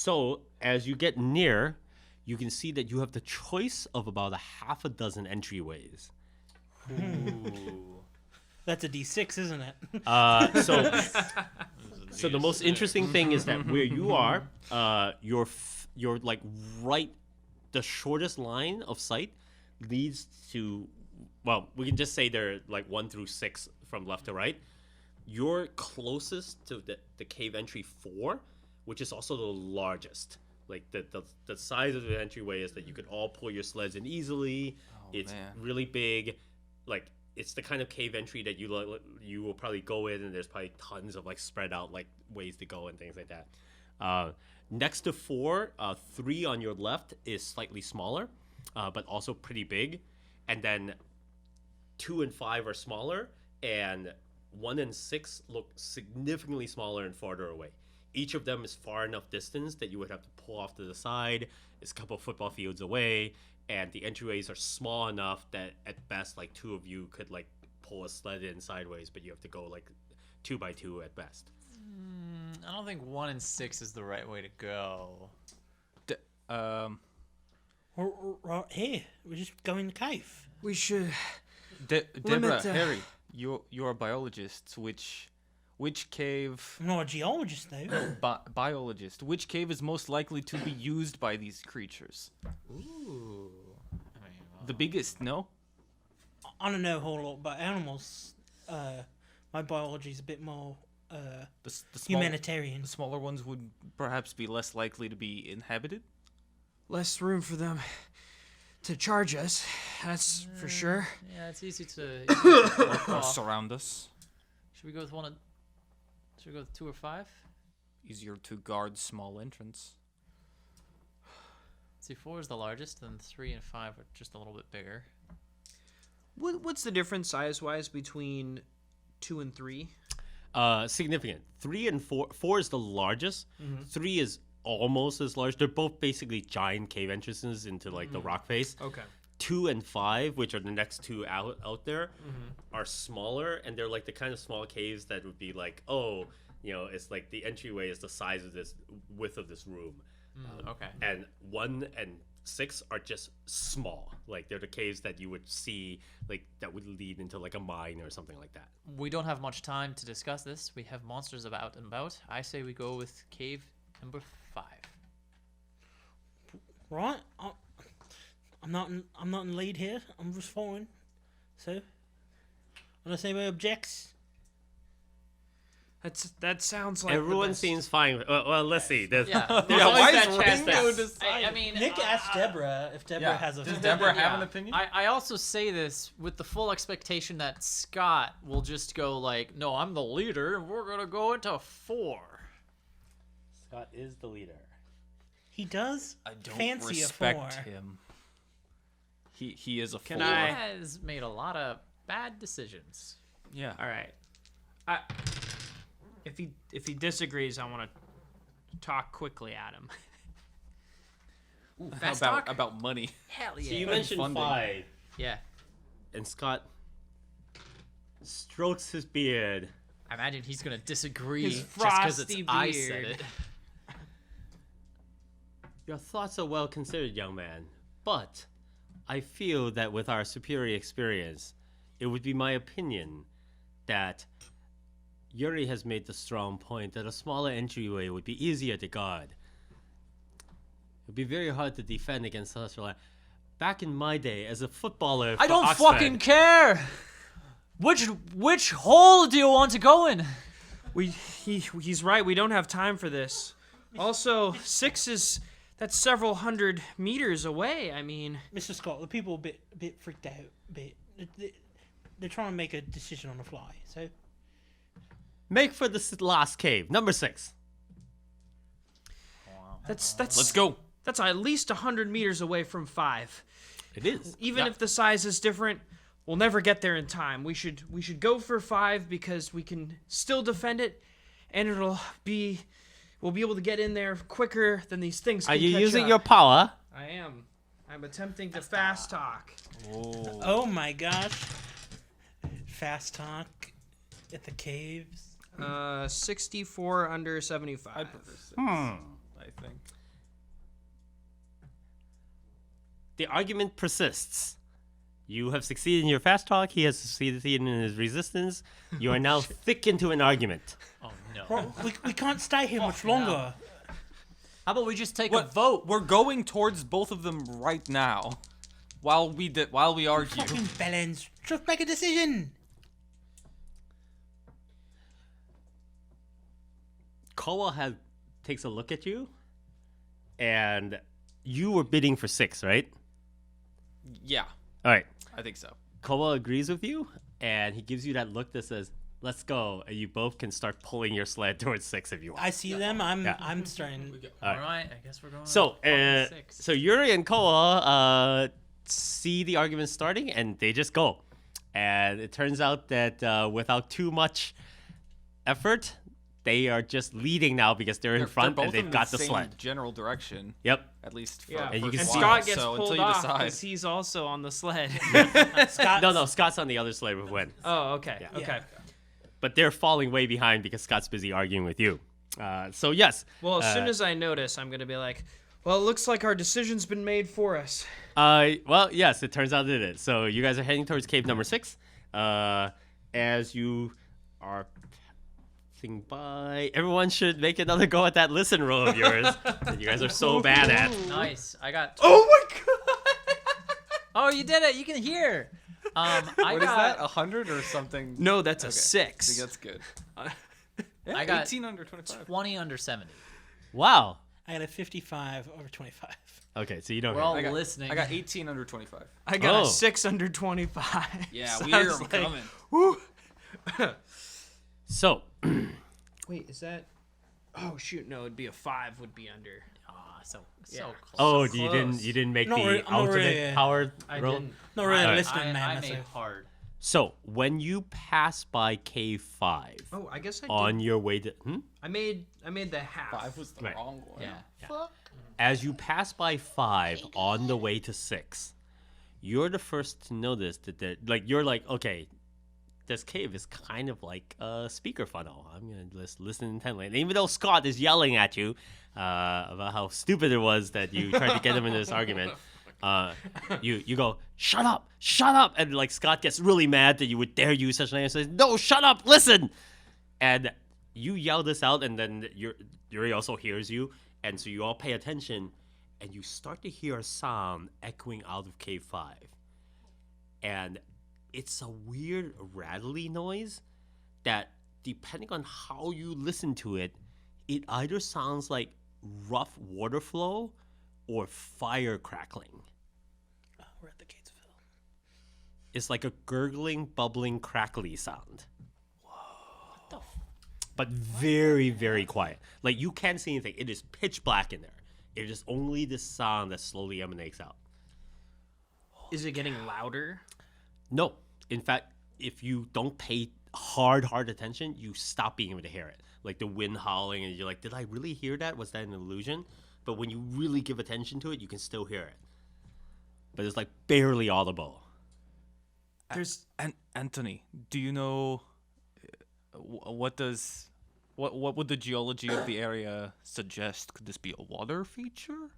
So as you get near, you can see that you have the choice of about a half a dozen entryways. Ooh. That's a D6, isn't it? So the most interesting thing is that where you are, you're like right, the shortest line of sight leads to, well, we can just say they're like 1 through 6 from left to right. You're closest to the cave entry 4, which is also the largest. Like the size of the entryway is that you could all pull your sleds in easily. It's really big. Like it's the kind of cave entry that you will probably go in, and there's probably tons of like spread out like ways to go and things like that. Next to 4, 3 on your left is slightly smaller, but also pretty big, and then 2 and 5 are smaller, and 1 and 6 look significantly smaller and farther away. Each of them is far enough distance that you would have to pull off to the side. It's a couple of football fields away, and the entryways are small enough that at best, like 2 of you could like pull a sled in sideways, but you have to go like 2 by 2 at best. I don't think 1 and 6 is the right way to go. Here, we're just going in the cave. We should. Deborah, Harry, you're biologists. Which cave? I'm not a geologist, though. Biologist. Which cave is most likely to be used by these creatures? Ooh. The biggest, no? I don't know a whole lot about animals. My biology's a bit more humanitarian. The smaller ones would perhaps be less likely to be inhabited? Less room for them to charge us, that's for sure. Yeah, it's easy to Or surround us. Should we go with 1 and... Should we go with 2 or 5? Easier to guard small entrance. See, 4 is the largest, and 3 and 5 are just a little bit bigger. What's the difference size-wise between 2 and 3? Significant. 3 and 4. 4 is the largest. 3 is almost as large. They're both basically giant cave entrances into like the rock face. Okay. 2 and 5, which are the next 2 out there, are smaller, and they're like the kind of small caves that would be like, it's like the entryway is the size of this width of this room. Okay. And 1 and 6 are just small. Like they're the caves that you would see like that would lead into like a mine or something like that. We don't have much time to discuss this. We have monsters about and about. I say we go with cave number 5. Right? I'm not in lead here. I'm just following. So, unless anybody objects. That sounds like Everyone seems fine. Well, let's see. There's Yeah. there's always why that is chance Ringo that I mean, Nick asked Deborah if Deborah has a. Does Deborah have an opinion? I also say this with the full expectation that Scott will just go like, no, I'm the leader, and we're going to go into 4. Scott is the leader. He does. I don't fancy respect a 4. him. He is a Can 4. I- Has made a lot of bad decisions. Yeah. All right. If he disagrees, I want to talk quickly at him. Ooh, Fast about talk? about money. Hell So yeah. you mentioned funding. 5, Yeah. and Scott strokes his beard. I imagine he's going to disagree His just because it's frosty I said beard. it. Your thoughts are well considered, young man, but I feel that with our superior experience, it would be my opinion that Yuri has made the strong point that a smaller entryway would be easier to guard. It would be very hard to defend against such a... Back in my day, as a footballer I for don't Oxford, fucking care. Which hole do you want to go in? He's right. We don't have time for this. Also, 6 that's several hundred meters away. I mean, Mr. Scott, the people are a bit freaked out. They're trying to make a decision on the fly. So Make for the last cave, number 6. that's Let's go. That's at least 100 meters away from 5. It is. Even if the size is different, we'll never get there in time. We should go for 5 because we can still defend it, and we'll be able to get in there quicker than these things can Are you catch using up. your power? I am. I'm attempting to fast talk. oh my gosh, fast talk at the caves. 64 under 75. I think. the argument persists. You have succeeded in your fast talk. He has succeeded in his resistance. You are now thick into an argument. Oh no. Well, we can't stay here much longer. How about we just take a vote? We're going towards both of them right now, while we argue. Fucking bellends. Just make a decision. Koa takes a look at you, and you were bidding for 6, right? Yeah, All right. I think so. Koa agrees with you, and he gives you that look that says, "Let's go," and you both can start pulling your sled towards 6 if you want. I see them. I'm starting. All right, I guess we're going. So, on 6. so Yuri and Koa see the argument starting, and they just go. And it turns out that without too much effort, they are just leading now because they're in front both and they've in got the the same sled. general direction. Yep. At least for Yeah, And you for can a see- while, Scott gets so pulled until you off decide. because he's also on the sled. Scott. No, Scott's on the other sled with Wen. Oh, okay. Yeah. Okay. But they're falling way behind because Scott's busy arguing with you. So, yes. Well, as soon as I notice, I'm going to be like, well, it looks like our decision's been made for us. Well, yes, it turns out it is. So you guys are heading towards cave number 6. As you are passing by, everyone should make another go at that listen roll of yours that you guys are so bad at. Nice. I got. Oh my god! Oh, you did it. You can hear. I What is that? got. 100 or something? No, that's a I 6. think that's good. Yeah, I got 18 under 25. 20 under 70. Wow. I got a 55 over 25. Okay, so you don't We're hear. all listening. I got 18 under 25. I got Oh. a 6 under 25. Yeah, So we I hear was them like, coming. Woo. So, Wait, is that? Oh shoot, no, it'd be a 5. Would be under. Aw, so Yeah. close. oh, So you close. didn't make Not the really- I'm not alternate really- power I roll? didn't. Not really I, listening, I, man. I that's made it. hard. So, when you pass by cave 5 Oh, I guess I on did. your way to I made the half. 5 was the Right. wrong one. Yeah. as you pass by 5 on the way to 6, you're the first to notice that you're like, okay, this cave is kind of like a speaker funnel. I'm gonna just listen intently. And even though Scott is yelling at you about how stupid it was that you tried to get him into this argument, you go, shut up, and like Scott gets really mad that you would dare use such a name and says, no, shut up, listen. And you yell this out, and then Yuri also hears you, and so you all pay attention, and you start to hear a sound echoing out of cave 5. And it's a weird rattly noise that, depending on how you listen to it, it either sounds like rough water flow or fire crackling. Oh, we're at the Gatesville. It's like a gurgling, bubbling, crackly sound. But very, very quiet. Like, you can't see anything. It is pitch black in there. It is only the sound that slowly emanates out. Is it getting louder? No. In fact, if you don't pay hard attention, you stop being able to hear it. Like the wind howling, and you're like, did I really hear that? Was that an illusion? But when you really give attention to it, you can still hear it. But it's like barely audible. There's Anthony, do you know what would the geology of the area suggest? Could this be a water feature?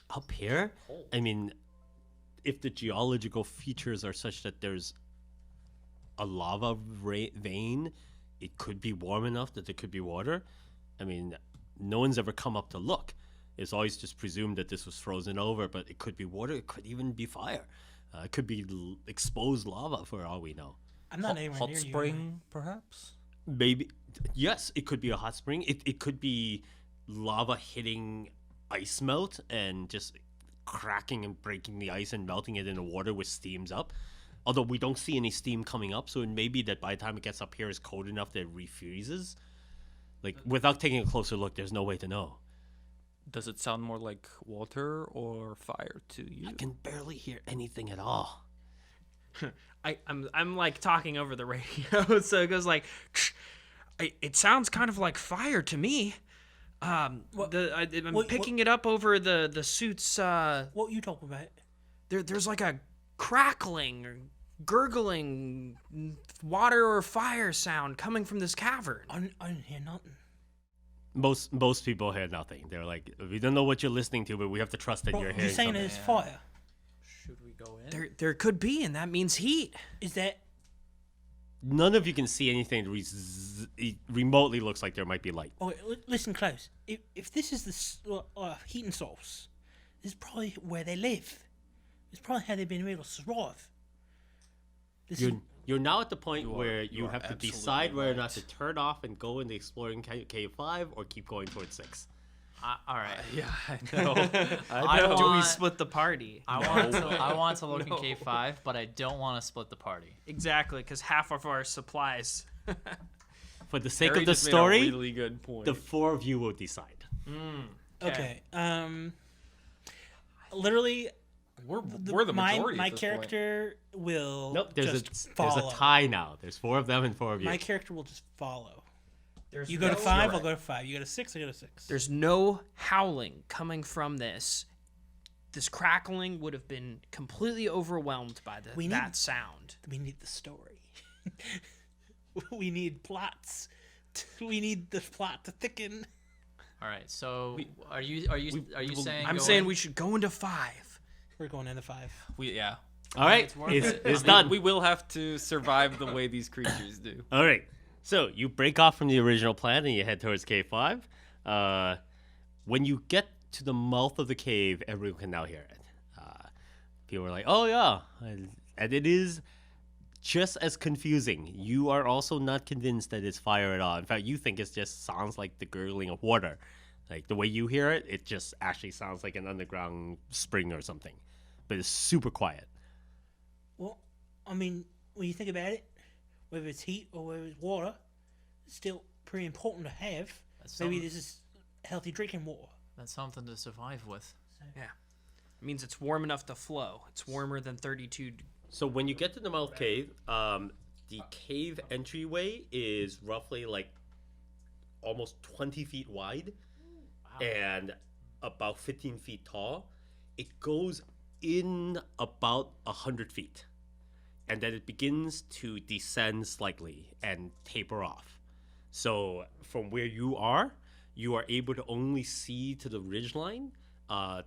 Up here? I mean, if the geological features are such that there's a lava vein, it could be warm enough that there could be water. I mean, no one's ever come up to look. It's always just presumed that this was frozen over, but it could be water. It could even be fire. It could be exposed lava for all we know. I'm not anywhere Hot near spring, perhaps? Maybe, yes, it could be a hot spring. It could be lava hitting ice melt and just cracking and breaking the ice and melting it in the water, which steams up. Although we don't see any steam coming up, so it may be that by the time it gets up here, it's cold enough that it refreezes. Like, without taking a closer look, there's no way to know. Does it sound more like water or fire to you? I can barely hear anything at all. I'm like talking over the radio, so it goes like, it sounds kind of like fire to me. I'm picking it up over the suit's. What are you talking about? There's like a crackling or gurgling water or fire sound coming from this cavern. I didn't hear nothing. Most people hear nothing. They're like, we don't know what you're listening to, but we have to trust that Bro, you're you're hearing saying something. there's fire. Should we go in? There could be, and that means heat. Is that None of you can see anything that it remotely looks like there might be light. Oh, listen close. If this is the heating source, this is probably where they live. It's probably how they've been able to survive. You're now at the point where you are have to absolutely decide whether or not right. to turn off and go into exploring cave 5 or keep going towards 6. All right. Yeah, I know. I know. want- Do we split the party? I want to look in Cave 5, but I don't want to split the party. Exactly, because half of our supplies. For the sake Harry of the just made a story, really good point. the 4 of you will decide. Okay. Literally, we're the majority. my at this point. character will Nope, just there's follow. a tie now. There's 4 of them and 4 of you. My character will just follow. There's You go to no- 5, I'll go to 5. You go to 6, I go to 6. There's no howling coming from this. This crackling would have been completely overwhelmed by We need- that sound. We need the story. We need plots. We need the plot to thicken. All right. So are you will- saying? I'm go saying in? we should go into 5. We're going into 5. Yeah. All right, it's worth it's, it. it's I mean, done. We will have to survive the way these creatures do. All right. So you break off from the original plan and you head towards cave 5. When you get to the mouth of the cave, everyone can now hear it. People are like, "Oh yeah," and it is just as confusing. You are also not convinced that it's fire at all. In fact, you think it just sounds like the gurgling of water. Like the way you hear it, it just actually sounds like an underground spring or something. But it's super quiet. Well, I mean, when you think about it, whether it's heat or whether it's water, it's still pretty important to have. That's Maybe something- this is healthy drinking water. That's something to survive with. It means it's warm enough to flow. It's warmer than 32. So when you get to the mouth cave, the cave entryway is roughly like almost 20 feet wide and about 15 feet tall. It goes in about 100 feet. And then it begins to descend slightly and taper off. So from where you are able to only see to the ridgeline.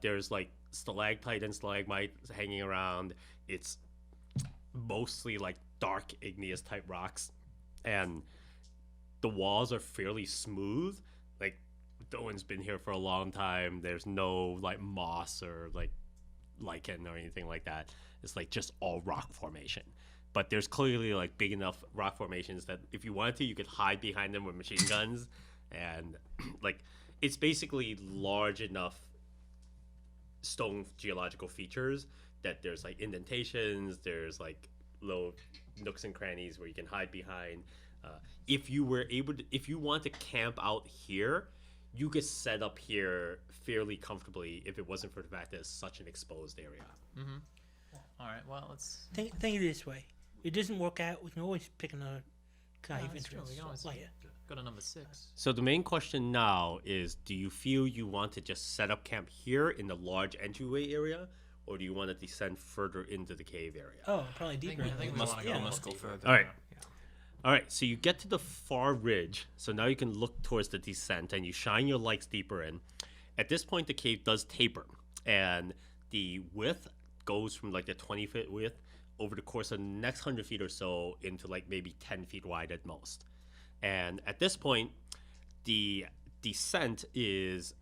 There's like stalactite and stalagmite hanging around. It's mostly like dark igneous type rocks, and the walls are fairly smooth. Like no one's been here for a long time. There's no like moss or like lichen or anything like that. It's like just all rock formation. But there's clearly like big enough rock formations that if you wanted to, you could hide behind them with machine guns, and like it's basically large enough stone geological features that there's like indentations, there's like little nooks and crannies where you can hide behind. If you want to camp out here, you could set up here fairly comfortably if it wasn't for the fact that it's such an exposed area. All right. Well, let's. Think of it this way. If it doesn't work out, we can always pick another cave that's true. entrance We can always later. go to number 6. So the main question now is, do you feel you want to just set up camp here in the large entryway area, or do you want to descend further into the cave area? Oh, probably deeper. I think we Must, want to yeah, go. must go further. All right. All right, so you get to the far ridge. So now you can look towards the descent and you shine your lights deeper in. At this point, the cave does taper, and the width goes from like the 20-foot width over the course of the next 100 feet or so into like maybe 10 feet wide at most. And at this point, the descent is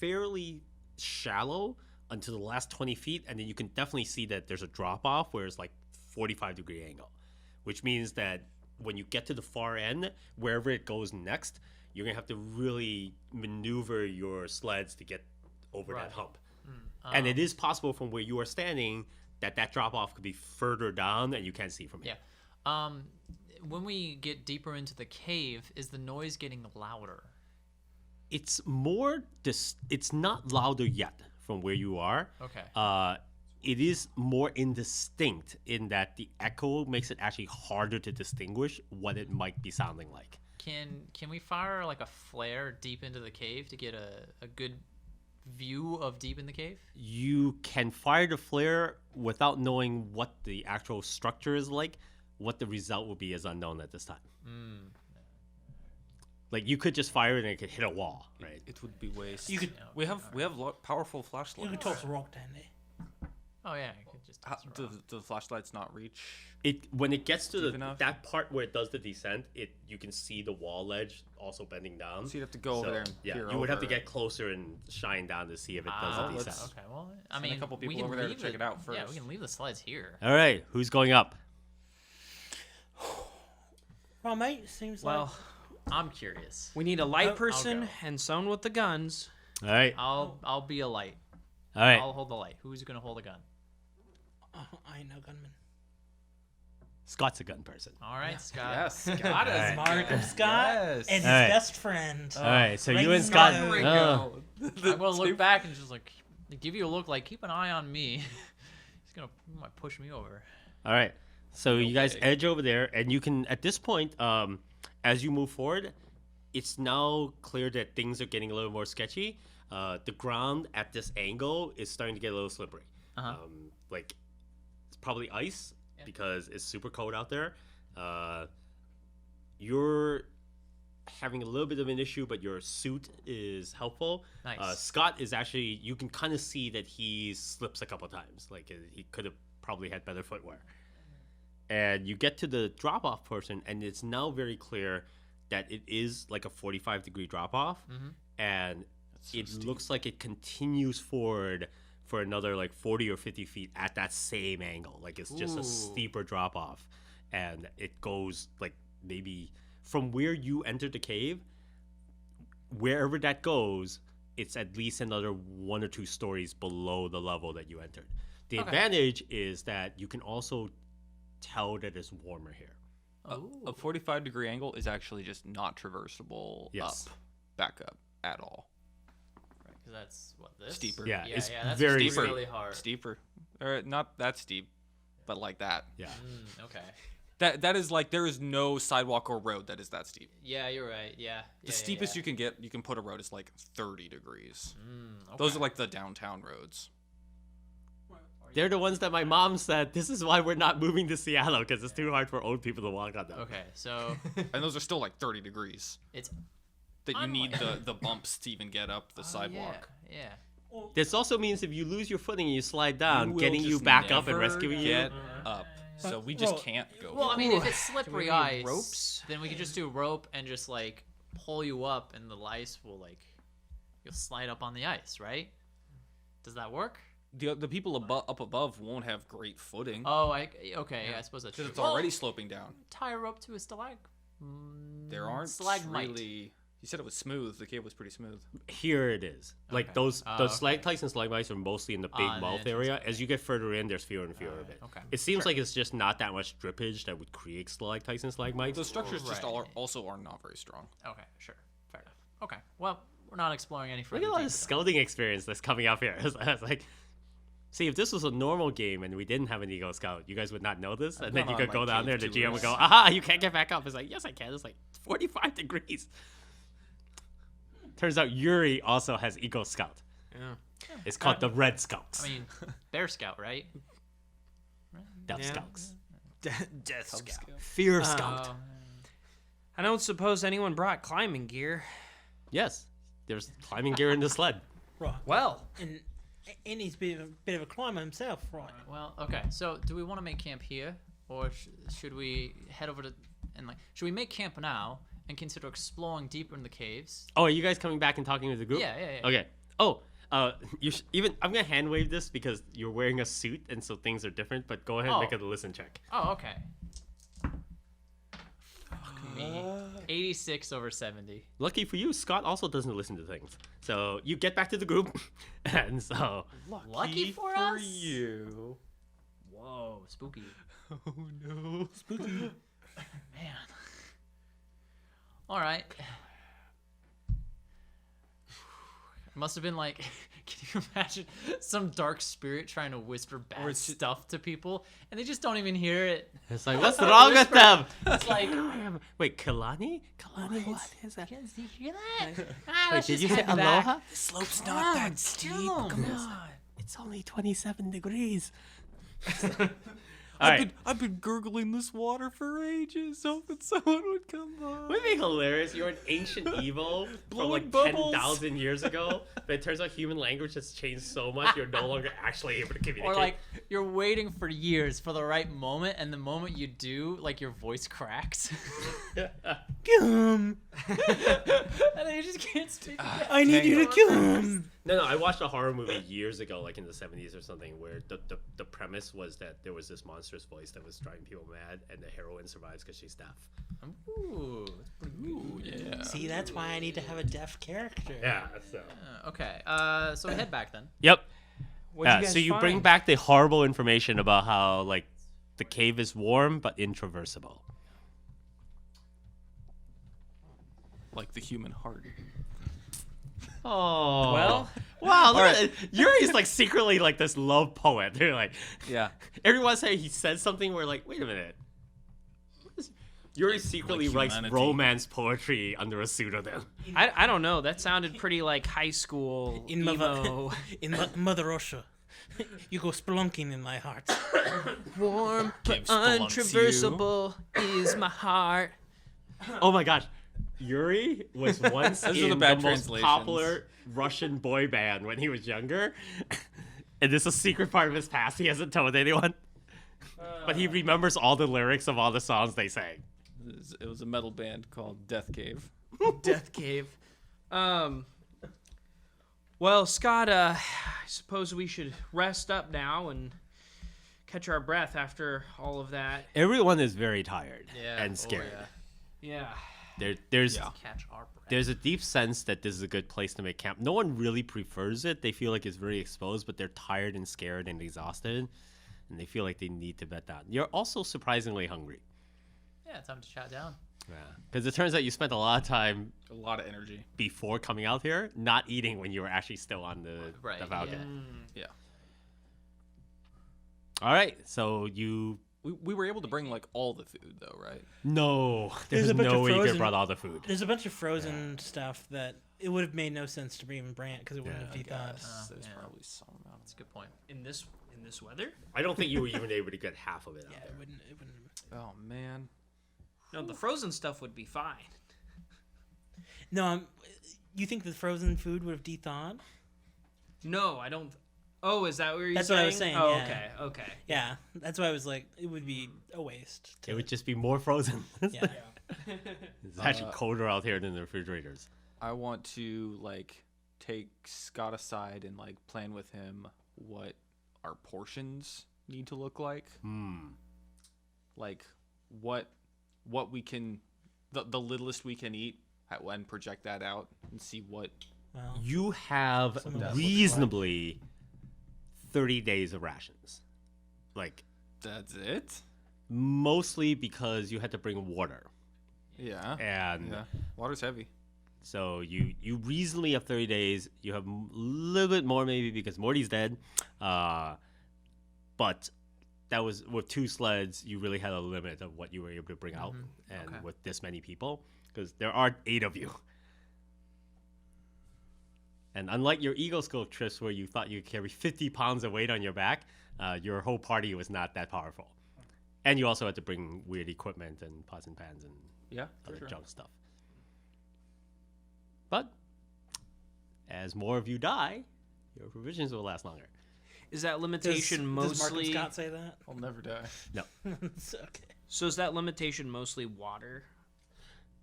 fairly shallow until the last 20 feet, and then you can definitely see that there's a drop off where it's like 45-degree angle, which means that when you get to the far end, wherever it goes next, you're gonna have to really maneuver your sleds to get over that Right. hump. And it is possible from where you are standing that drop off could be further down and you can't see from it. Yeah. When we get deeper into the cave, is the noise getting louder? It's more it's not louder yet from where you are. Okay. It is more indistinct in that the echo makes it actually harder to distinguish what it might be sounding like. Can we fire like a flare deep into the cave to get a good view of deep in the cave? You can fire the flare without knowing what the actual structure is like. What the result will be is unknown at this time. Like you could just fire it and it could hit a wall, right? It would be waste. You could We have powerful you could flashlights. toss a rock down there. Oh yeah, you could just. Do the flashlights not reach? When it gets to Deep enough? that part where it does the descent, you can see the wall ledge also bending down. So you'd have to go over there and yeah, peer you would have to over. get closer and shine down to see if it does the let's- descent. Okay, well, I Send a mean, couple we people can over there to leave check it out Yeah, we first. can leave the slides here. All right, who's going up? Well, mate, seems Well, I'm curious. we need a light I'll person go. and someone with the guns. All right, I'll be a light. all right. I'll hold the light. Who's gonna hold a gun? like I ain't no gunman. Scott's a gun person. All right, Scott. Yes, Scott Alright. is Mark of Scott Yes. and his Alright. best friend. All right, so you and Ringo. Scott. Ringo. I'm gonna look back and just like give you a look like keep an eye on me. He's gonna he might push me over. All right. So you guys Okay. edge over there, and you can at this point, as you move forward, it's now clear that things are getting a little more sketchy. The ground at this angle is starting to get a little slippery. Uh-huh. Like it's probably ice because it's super cold out there. You're having a little bit of an issue, but your suit is helpful. Nice. Scott is actually, you can kind of see that he slips a couple times. Like he could have probably had better footwear. And you get to the drop off portion, and it's now very clear that it is like a 45-degree drop off. And it looks like it continues forward for another like 40 or 50 feet at that same angle. Like it's just a steeper drop off. And it goes like maybe from where you entered the cave, wherever that goes, it's at least another 1 or 2 stories below the level that you entered. The advantage is that you can also tell that it's warmer here. A 45-degree angle is actually just not traversable Yes. back up at all. Right, because that's what this. Steeper. Yeah, Yeah, it's that's very steeper. really hard. Steeper. Or not that steep, but like that. Yeah. Okay. That is like there is no sidewalk or road that is that steep. Yeah, you're right. Yeah. The steepest you can put a road is like 30 degrees. Okay. Those are like the downtown roads. They're the ones that my mom said, this is why we're not moving to Seattle, because it's too hard for old people to walk on them. Okay, so And those are still like 30 degrees. it's That you need Unlike- the bumps to even get up the sidewalk. Yeah. This also means if you lose your footing and you slide down, will getting you just back up and never rescuing you. get up. So we just Well- can't go. Well, I mean, if it's slippery need ice, ropes? then we could just do rope and just like pull you up, and the ice will like you'll slide up on the ice, right? Does that work? The people up above won't have great footing Oh, okay. I suppose that's because true. it's already sloping down. tie a rope to a stalag. There aren't stalagmite. really. You said it was smooth. The cave was pretty smooth. Here it is. Like Okay. those Okay. stalactites and stalagmites are mostly in the big On the mouth entrance, area. As you get further in, there's fewer and fewer of it. okay. It seems like it's just not that much drippage that would create stalactites and stalagmites. The structures just Right. also are not very strong. Okay, sure, fair enough. Okay, well, we're not exploring any Look further. at all deeper this then. scouting experience that's coming up here. It's like, see, if this was a normal game and we didn't have an Eagle Scout, you guys would not know this, and then gone you on, could go like, down there. cave The GM would go, tours. "Aha! You can't get back up." It's like, yes, I can. It's like 45 degrees. Turns out Yuri also has Eagle Scout. Yeah. It's called the Red Scouts. I mean, Bear Scout, right? Death Yeah. Scouts. Death Scout. Fear Scout. Oh, I don't suppose anyone brought climbing gear. Yes, there's climbing gear in the sled. Right. Well, And he's a bit of a climber himself, right? well, okay. So, do we want to make camp here, or should we head over to and like? Should we make camp now and consider exploring deeper in the caves? Oh, are you guys coming back and talking with the group? Yeah. Okay. Oh, even I'm gonna hand wave this because you're wearing a suit and so things are different. But go ahead and Oh. make a listen check. Oh, okay. Fuck me. 86 over 70. Lucky for you, Scott also doesn't listen to things. So you get back to the group, and so Lucky for us. you. Whoa, spooky. Oh no. Man. All right. It must have been like, can you imagine some dark spirit trying to whisper bad stuff to people, and they just don't even hear it. it's like, what's wrong with them? It's like, Wait, Kalani? Kalani, what is that? did you hear that? Wait, did you say aloha? The slope's Come on, It's only 27 degrees. All right. I've been gurgling this water for ages, hoping someone would come by. Wouldn't it be hilarious? You're an ancient evil from Blowing like bubbles. 10,000 years ago, but it turns out human language has changed so much you're no longer actually able to communicate. Or like you're waiting for years for the right moment, and the moment you do, like your voice cracks, Gum. and then you just can't speak. I need you to gum. No, I watched a horror movie years ago, like in the 70s or something, where the premise was that there was this monstrous voice that was driving people mad, and the heroine survives because she's deaf. Ooh, that's pretty good. Yeah. See, that's why I need to have a deaf character. Yeah, so. Okay, so we head back then. Yep. What'd you guys So you bring find? back the horrible information about how, like, the cave is warm but intraversible. Like the human heart. Oh. Well, Wow, look at that. Yuri's like secretly like this love poet. They're like, Yeah. every once in a while he says something where like, wait a minute. Yuri secretly writes humanity. romance poetry under a pseudonym. I don't know. That sounded pretty like high school In emo. Mother Russia, you go spelunking in my heart. Warm but Give spelunks untraversable is my heart. Oh my gosh. Yuri was once Those are in the the, bad most translations. popular Russian boy band when he was younger. And this is a secret part of his past he hasn't told anyone. But he remembers all the lyrics of all the songs they sang. It was a metal band called Death Cave. Death Cave. Well, Scott, I suppose we should rest up now and catch our breath after all of that. Everyone is very tired yeah, and scared. yeah. Yeah. There's Catch our breath. there's a deep sense that this is a good place to make camp. No one really prefers it. They feel like it's very exposed, but they're tired and scared and exhausted, and they feel like they need to bed down. You're also surprisingly hungry. Yeah, time to chat down. Yeah, because it turns out you spent a lot of time A lot of energy. before coming out here not eating when you were actually still on the Right, Falcon. Yeah. All right, so you We were able to bring like all the food though, right? no, There's there's a bunch no of way you could have frozen- brought all the food. There's a bunch of frozen stuff that it would have made no sense to even bring it because it wouldn't Yeah, have thawed. There's yeah. probably some amount. That's a good point. In this weather? I don't think you were even able to get half of it out Yeah, there. it wouldn't. It wouldn't. Oh man. No, the frozen stuff would be fine. No, you think the frozen food would have de-thawed? No, I don't. Oh, is that what you're That's saying? what I was saying, Oh, yeah. okay, okay. Yeah, that's why I was like, it would be a waste. It would just be more frozen. Yeah. It's actually colder out here than the refrigerators. I want to like take Scott aside and like plan with him what our portions need to look like. Like what we can the littlest we can eat and project that out and see what Well, You have Some of that looks reasonably 30 days of rations. Like, that's it. mostly because you had to bring water. Yeah. And Yeah. Water's heavy. so you reasonably have 30 days. You have a little bit more maybe because Morty's dead. But that was with 2 sleds. You really had a limit of what you were able to bring out, and Okay. with this many people, because there are 8 of you. And unlike your Eagle Scope trips where you thought you could carry 50 pounds of weight on your back, your whole party was not that powerful. And you also had to bring weird equipment and pots and pans and Yeah. For other sure. junk stuff. But as more of you die, your provisions will last longer. Is that does, limitation does Mark and mostly? Scott say that? I'll never die. It's okay. So is that limitation mostly water?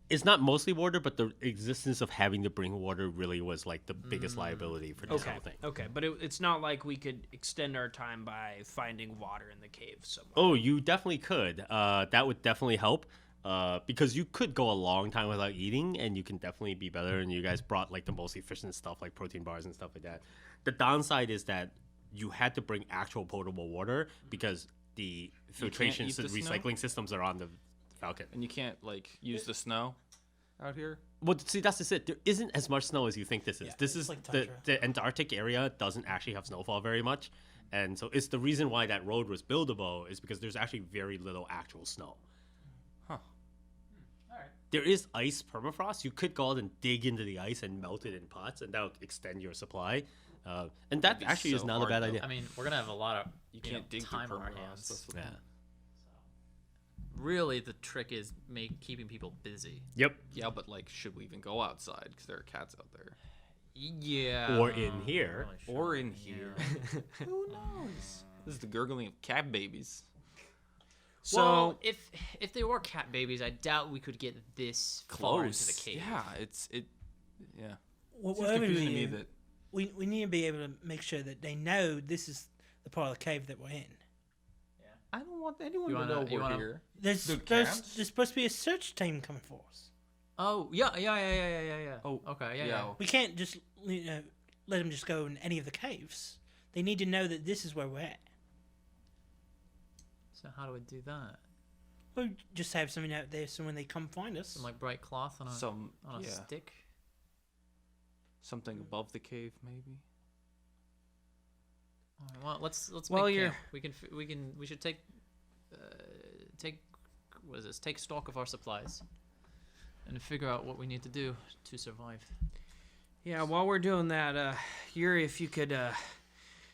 It's not mostly water, but the existence of having to bring water really was like the biggest liability for this Okay. whole thing. Okay, but it's not like we could extend our time by finding water in the cave somewhere. Oh, you definitely could. That would definitely help. Because you could go a long time without eating, and you can definitely be better. And you guys brought like the most efficient stuff, like protein bars and stuff like that. The downside is that you had to bring actual potable water because the filtration eat the snow? recycling systems are on the Falcon. And you can't like use the snow out here. Well, see, that's just it. There isn't as much snow as you think this is. Yeah, This it's is like the tundra. Antarctic area doesn't actually have snowfall very much, and so it's the reason why that road was buildable is because there's actually very little actual snow. Huh. There is ice permafrost. You could go out and dig into the ice and melt it in pots, and that would extend your supply. And that be actually is so not a hard, bad though. idea. I mean, we're gonna have a lot of You can't dig through time on our permafrost. hands. That's the Yeah. thing. really the trick is keeping people busy. Yep. Yeah, but like, should we even go outside? Because there are cats out there. Yeah. Or in here. Or in here. Who knows? This is the gurgling of cat babies. So Well, if they were cat babies, I doubt we could get this far into the cave. Yeah, yeah. What Seems we're confusing to me doing, that we need to be able to make sure that they know this is the part of the cave that we're in. I don't want anyone You to wanna- know you we're wanna- here. There's The there's cats? supposed to be a search team coming for us. Oh yeah. Oh, Okay, yeah. We can't just let them just go in any of the caves. They need to know that this is where we're at. So how do we do that? Or just have something out there so when they come find us. Some like bright cloth on a Yeah. stick. Something above the cave, maybe. All right, well, let's Well, make you're- camp. We should take what is this? Take stock of our supplies and figure out what we need to do to survive. yeah, while we're doing that, Yuri, if you could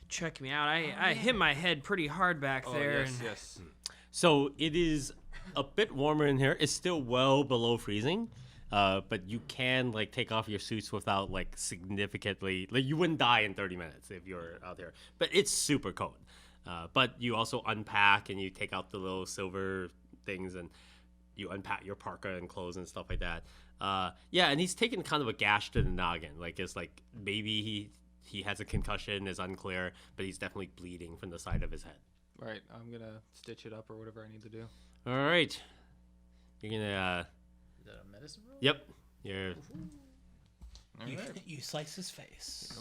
check me out. I hit my head pretty hard back there. yes, and yes. So it is a bit warmer in here. It's still well below freezing, but you can like take off your suits without like significantly. Like you wouldn't die in 30 minutes if you're out there. But it's super cold. But you also unpack and you take out the little silver things and you unpack your parka and clothes and stuff like that. Yeah, and he's taken kind of a gash to the noggin. Like it's like maybe he has a concussion, is unclear, but he's definitely bleeding from the side of his head. All right, I'm gonna stitch it up or whatever I need to do. All right, you're gonna. Is that a medicine roll? Yep, you're. You slice his face.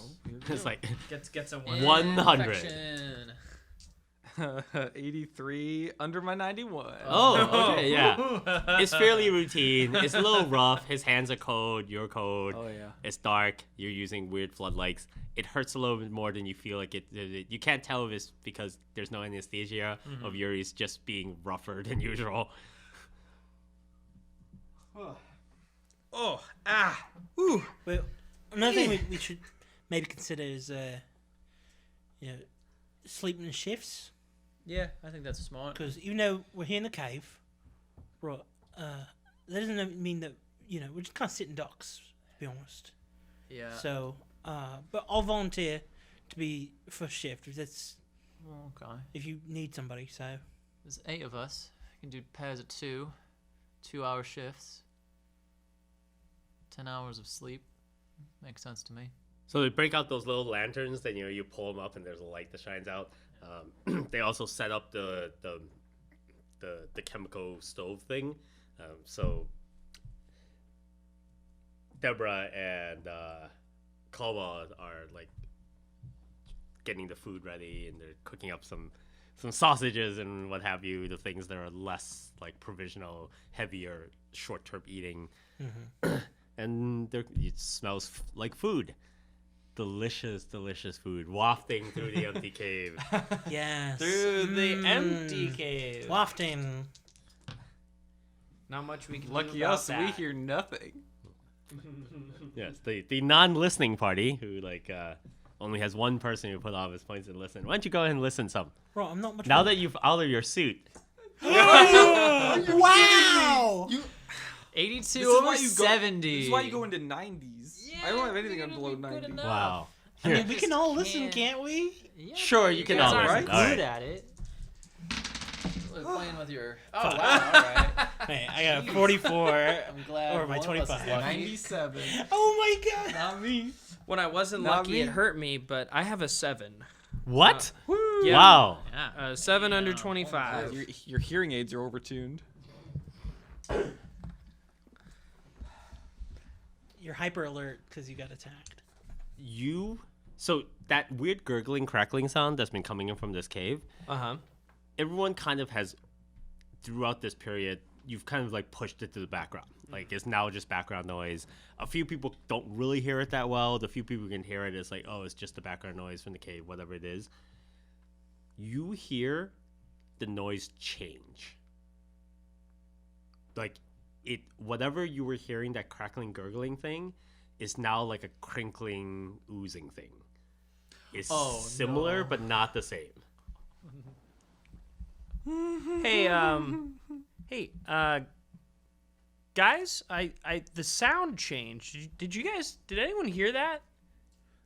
It's like gets a And 100. infection. 83 under my 91. Oh, okay, yeah. It's fairly routine. It's a little rough. His hands are cold. You're cold. Oh, yeah. It's dark. You're using weird floodlights. It hurts a little bit more than you feel like it. You can't tell if it's because there's no anesthesia of Yuri's just being rougher than usual. ooh. Well, another thing we should maybe consider is, sleeping in shifts. Yeah, I think that's smart. Because even though we're here in the cave, right, that doesn't mean that, we're just kind of sitting ducks, to be honest. Yeah. So, but I'll volunteer to be first shift Okay. if you need somebody, so. There's 8 of us. We can do pairs of 2-hour shifts. 10 hours of sleep. Makes sense to me. So they break out those little lanterns. Then you pull them up, and there's a light that shines out. They also set up the chemical stove thing. So Deborah and Kalma are like getting the food ready, and they're cooking up some sausages and what have you. The things that are less like provisional, heavier, short-term eating, and it smells like food. Delicious food wafting through the empty cave. Yes. Through the empty cave. Wafting. Not much we can do Lucky about us, we that. hear nothing. Yes, the non-listening party who only has one person who put all of his points and listen. Why don't you go ahead and listen some? Right, I'm not much. Now that you've out of your suit. Wow! 82 over 70. This is why you go into 90s. I don't have anything on below 90. Wow. I mean, we can all listen, can't we? Yeah, Sure, you can guys all aren't listen. All good right. at it. We're playing with your. Oh wow! All right. Hey, I got a 44. I'm glad. Or my one of us is 25. lucky. 97. Oh my god! Not me. When I wasn't Not lucky, me. it hurt me, but I have a 7. What? Yeah. Wow. Yeah. 7 under 25. Your hearing aids are overtuned. You're hyper alert because you got attacked. So that weird gurgling, crackling sound that's been coming in from this cave, Uh-huh. everyone kind of has, throughout this period, you've kind of like pushed it to the background. Like it's now just background noise. A few people don't really hear it that well. The few people who can hear it, it's like, oh, it's just the background noise from the cave, whatever it is. You hear the noise change. Like whatever you were hearing, that crackling, gurgling thing, is now like a crinkling, oozing thing. It's similar, but not the same. Hey, Hey, guys, the sound changed. Did anyone hear that?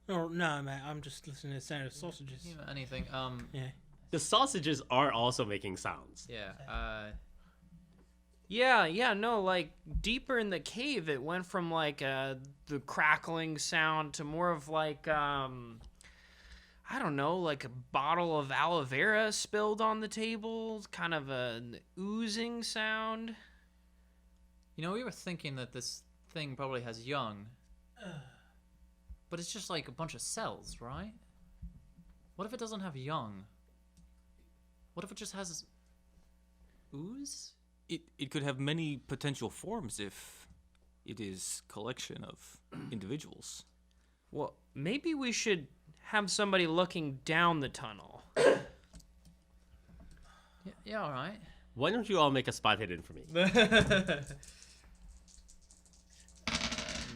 Oh, no, man. I'm just listening to the sound of sausages. Anything. Yeah. The sausages are also making sounds. Yeah, no, like deeper in the cave, it went from like the crackling sound to more of like I don't know, like a bottle of aloe vera spilled on the table, kind of an oozing sound. You know, we were thinking that this thing probably has young, but it's just like a bunch of cells, right? What if it doesn't have young? What if it just has ooze? It could have many potential forms if it is collection of individuals. Well, maybe we should have somebody looking down the tunnel. Yeah, all right. Why don't you all make a spot hidden for me?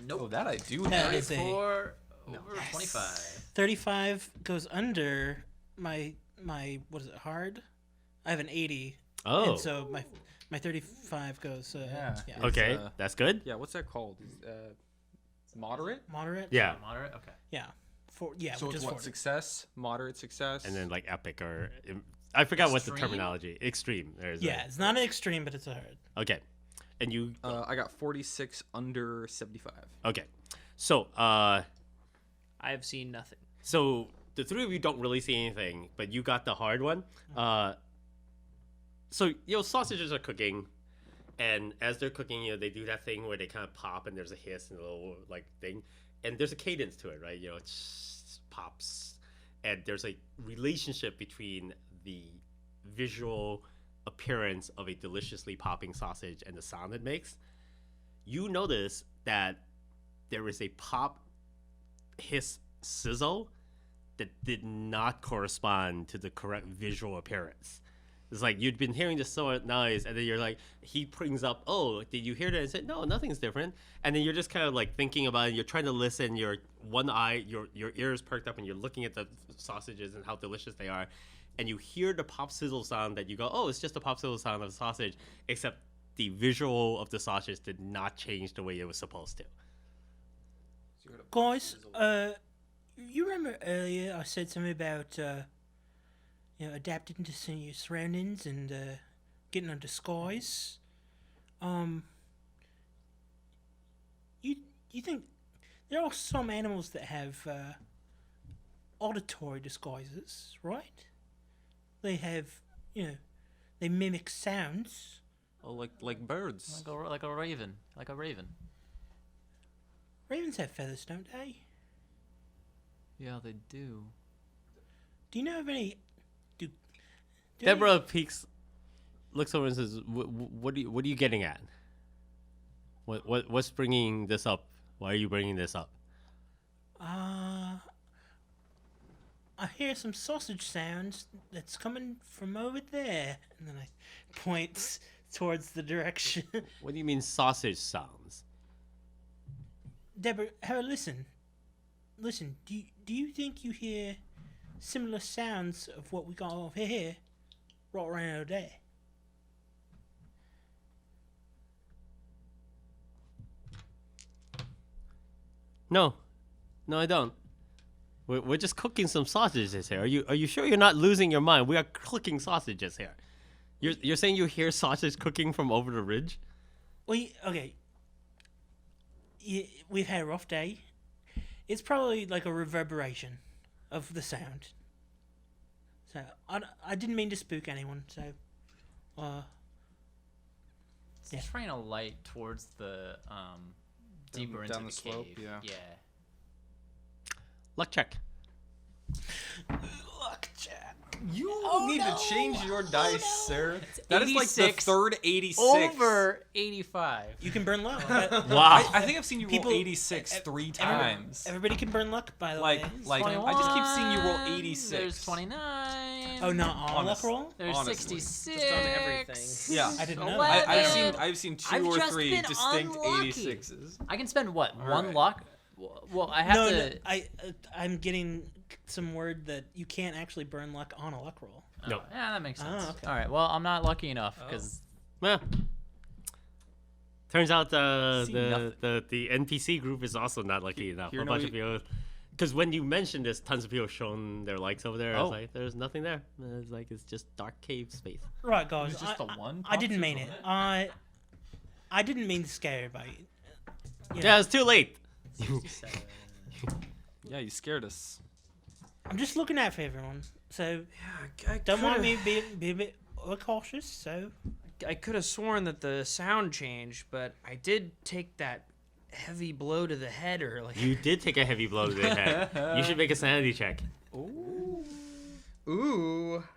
Nope. Oh, that I do That have. is a For over 25. 35 goes under my what is it, hard? I have an 80. Oh. And so my 35 goes Yeah. Okay, It's, that's good. Yeah, what's that called? Moderate? Moderate? Yeah. Moderate? Okay. Yeah. So which it's is what? 40. Success? Moderate success? And then like epic or I forgot what the Extreme? terminology. Extreme. There's Yeah, it's not an extreme, but it's a hard. Okay. And you I got 46 under 75. okay. So I have seen nothing. so the three of you don't really see anything, but you got the hard one. So sausages are cooking, and as they're cooking, they do that thing where they kind of pop, and there's a hiss and a little like thing, and there's a cadence to it, right? It pops, and there's a relationship between the visual appearance of a deliciously popping sausage and the sound it makes. You notice that there is a pop, hiss, sizzle that did not correspond to the correct visual appearance. It's like you'd been hearing this so noise, and then you're like, he brings up, "Oh, did you hear that?" And said, "No, nothing's different." And then you're just kind of like thinking about it. You're trying to listen. Your one eye, your ears perked up, and you're looking at the sausages and how delicious they are. And you hear the pop sizzle sound that you go, "Oh, it's just a pop sizzle sound of a sausage," except the visual of the sausage did not change the way it was supposed to. Guys, you remember earlier I said something about adapting to some new surroundings and getting a disguise. You think there are some animals that have auditory disguises, right? They have, they mimic sounds. Oh, like birds. Like a raven. Like a raven. Ravens have feathers, don't they? Yeah, they do. Do you know of any? Do Deborah peeks, looks over and says, "What are you getting at? What's bringing this up? Why are you bringing this up?" I hear some sausage sounds that's coming from over there, and then I points towards the direction. What do you mean sausage sounds? Deborah, have a listen. Listen, do you think you hear similar sounds of what we got over here, right around over there? No, I don't. We're just cooking some sausages here. Are you sure you're not losing your mind? We are cooking sausages here. You're saying you hear sausage cooking from over the ridge? Well, okay. We've had a rough day. It's probably like a reverberation of the sound. So I didn't mean to spook anyone. So, It's trying to light towards the deeper into down the the slope, cave. yeah. Luck check. look, Jack. You Oh, need no. to change your dice, no. sir. That is like the 86 third 86. Over 85. You can burn luck. Wow. I think I've seen you roll People- 86 three times. Everybody can burn luck, by the Like, way. I just keep seeing you roll 21, 86. There's 29. Oh, not on luck Honest. roll? There's honestly. 66. Just on everything. Yeah. I didn't know. 11. I've seen 2 I've or just 3 been distinct unlucky. 86s. I can spend what? One right. luck? Well, I have No, to. I'm getting some word that you can't actually burn luck on a luck roll. No. Yeah, that makes sense. Ah, okay. All right. Well, I'm not lucky enough because Well, turns out See the NPC group is also not lucky enough. Here A no bunch e- of people, because when you mentioned this, tons of people shown their lights over there. I was Oh. like, there's nothing there. It's like it's just dark cave space. Right, guys. It's just I, the one I didn't top mean it. secret? I didn't mean to scare everybody. Yeah, it's too late. 67. Yeah, you scared us. I'm just looking out for everyone. So I don't mind coulda- me be a bit cautious. So I could have sworn that the sound changed, but I did take that heavy blow to the head earlier. You did take a heavy blow to the head. You should make a sanity check. Ooh.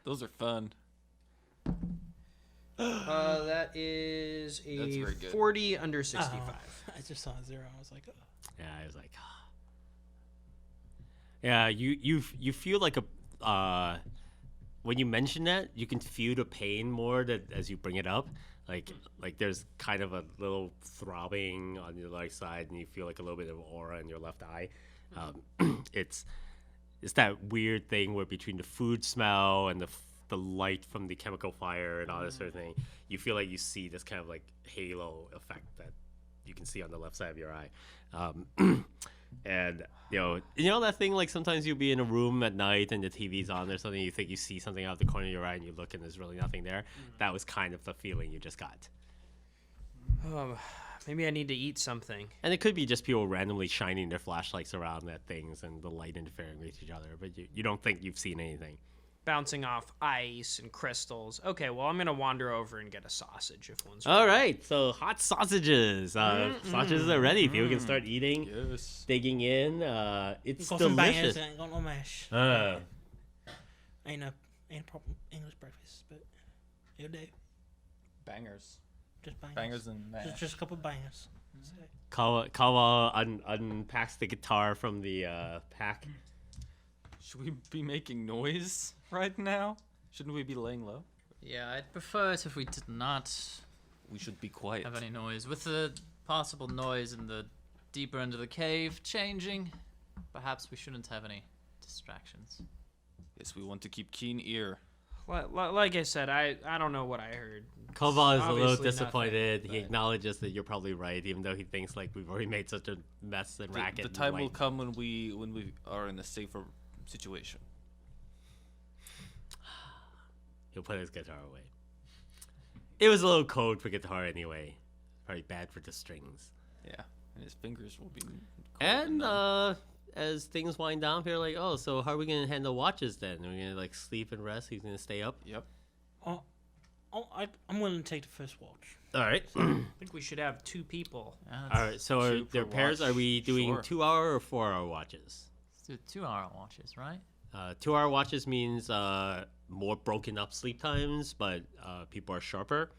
Those are fun. That is That's a very good. 40 under 65. I just saw a 0. I was like, oh. Yeah, I was like, yeah, you feel like a when you mention that, you can feel the pain more that as you bring it up. Like there's kind of a little throbbing on your right side, and you feel like a little bit of aura in your left eye. It's that weird thing where between the food smell and the light from the chemical fire and all this sort of thing, you feel like you see this kind of like halo effect that you can see on the left side of your eye. And you know that thing, like sometimes you'll be in a room at night and the TV's on or something, you think you see something out of the corner of your eye and you look and there's really nothing there. That was kind of the feeling you just got. Maybe I need to eat something. And it could be just people randomly shining their flashlights around at things and the light interfering with each other, but you don't think you've seen anything. Bouncing off ice and crystals. Okay, well, I'm going to wander over and get a sausage if one's All right, so hot sausages. Sausages are ready. People can start eating, Yes. digging in. It's Got some bangers. delicious. Ain't got no mash. Ain't a proper English breakfast, but it'll do. Bangers. Just bangers. Bangers and mash. Just a couple of bangers. So, Kawa unpacks the guitar from the pack. Should we be making noise right now? Shouldn't we be laying low? Yeah, I'd prefer it if we did not We should be quiet. have any noise. With the possible noise in the deeper end of the cave changing, perhaps we shouldn't have any distractions. Yes, we want to keep keen ear. Like I said, I don't know what I heard. Kova is a little Obviously disappointed. nothing, He but- acknowledges that you're probably right, even though he thinks like we've already made such a mess and racket. The and time will light. come when we are in a safer situation. He'll put his guitar away. It was a little cold for guitar anyway. Probably bad for the strings. Yeah, and his fingers will be. cold And numb. as things wind down, people are like, "Oh, so how are we gonna handle watches then? Are we gonna like sleep and rest? He's gonna stay up." Yep. I'm willing to take the first watch. All right. I think we should have 2 people. All right. So are Two there per pairs? watch. Are we doing Sure. 2-hour or 4-hour watches? Let's do 2-hour watches, right? 2-hour watches means more broken up sleep times, but people are sharper.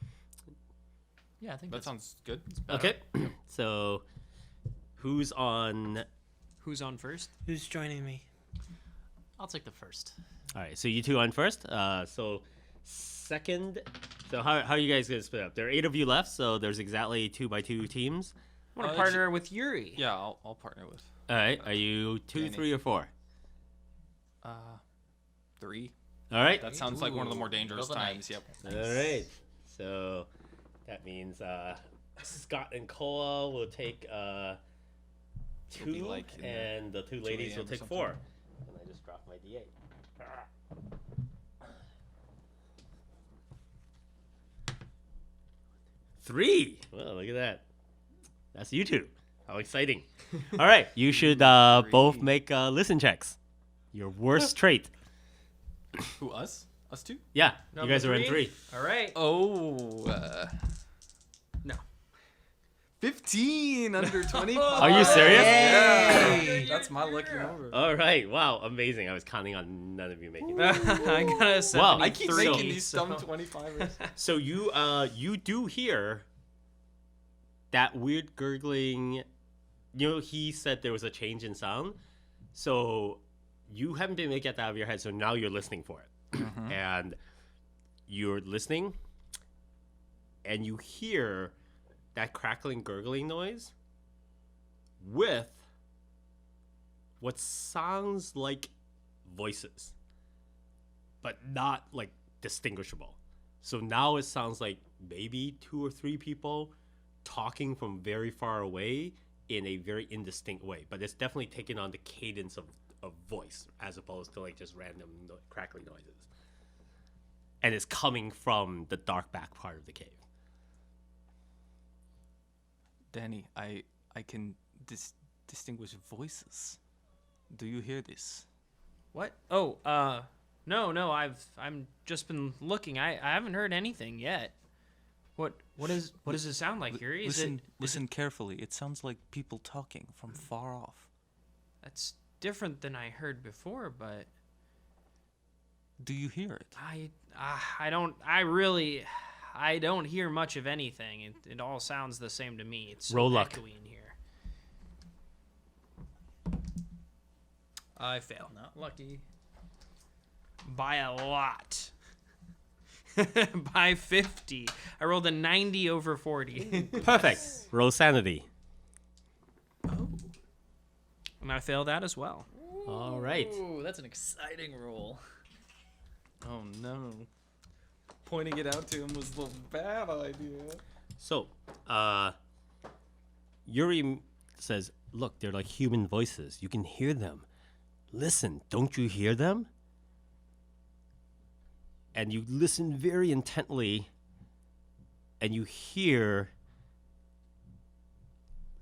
Yeah, I think That that's sounds good. Okay. So who's on? Who's on first? Who's joining me? I'll take the first. All right. So you two on first. So second. So how are you guys gonna split up? There are 8 of you left, so there's exactly 2x2 teams. I want to Uh, partner with Yuri. Yeah, I'll partner with. All right. Are you 2, Danny. 3, or 4? 3. All right. That sounds like one of the more Ooh, dangerous middle of the times. night. Yep. All right. So that means Scott and Koa will take It'll 2, be like in the and the 2 ladies 2 will a.m. or take something. 4. And I just dropped my D8. 3. Well, look at that. That's you two. How exciting. All right. You should both 3. make listen checks. Your worst trait. Who, us? Us two? Yeah. Number you guys are in 3? 3. All right. Oh. No. 15 under 20. Are you serious? Yeah. That's my lucky number. All right. Wow. Amazing. I was counting on none of you making it. I got a 73. Wow, I keep Three. making these so- dumb 25ers. So you do hear that weird gurgling. You know, he said there was a change in sound. So you haven't been able to get that out of your head. So now you're listening for it, and you're listening, and you hear that crackling, gurgling noise with what sounds like voices, but not like distinguishable. So now it sounds like maybe 2 or 3 people talking from very far away in a very indistinct way. But it's definitely taking on the cadence of voice as opposed to like just random crackly noises. And it's coming from the dark back part of the cave. Danny, I can distinguish voices. Do you hear this? What? Oh, no. I'm just been looking. I haven't heard anything yet. What does it sound like, Yuri? Listen carefully. It sounds like people talking from far off. That's different than I heard before, but Do you hear it? I don't hear much of anything. It all sounds the same to me. It's so Roll luck. echoey in here. I fail. Not lucky. By a lot. By 50. I rolled a 90 over 40. Perfect. Roll sanity. And I failed that as well. All right. Ooh, that's an exciting roll. Oh no. Pointing it out to him was the bad idea. So, Yuri says, look, they're like human voices. You can hear them. Listen, don't you hear them? And you listen very intently, and you hear,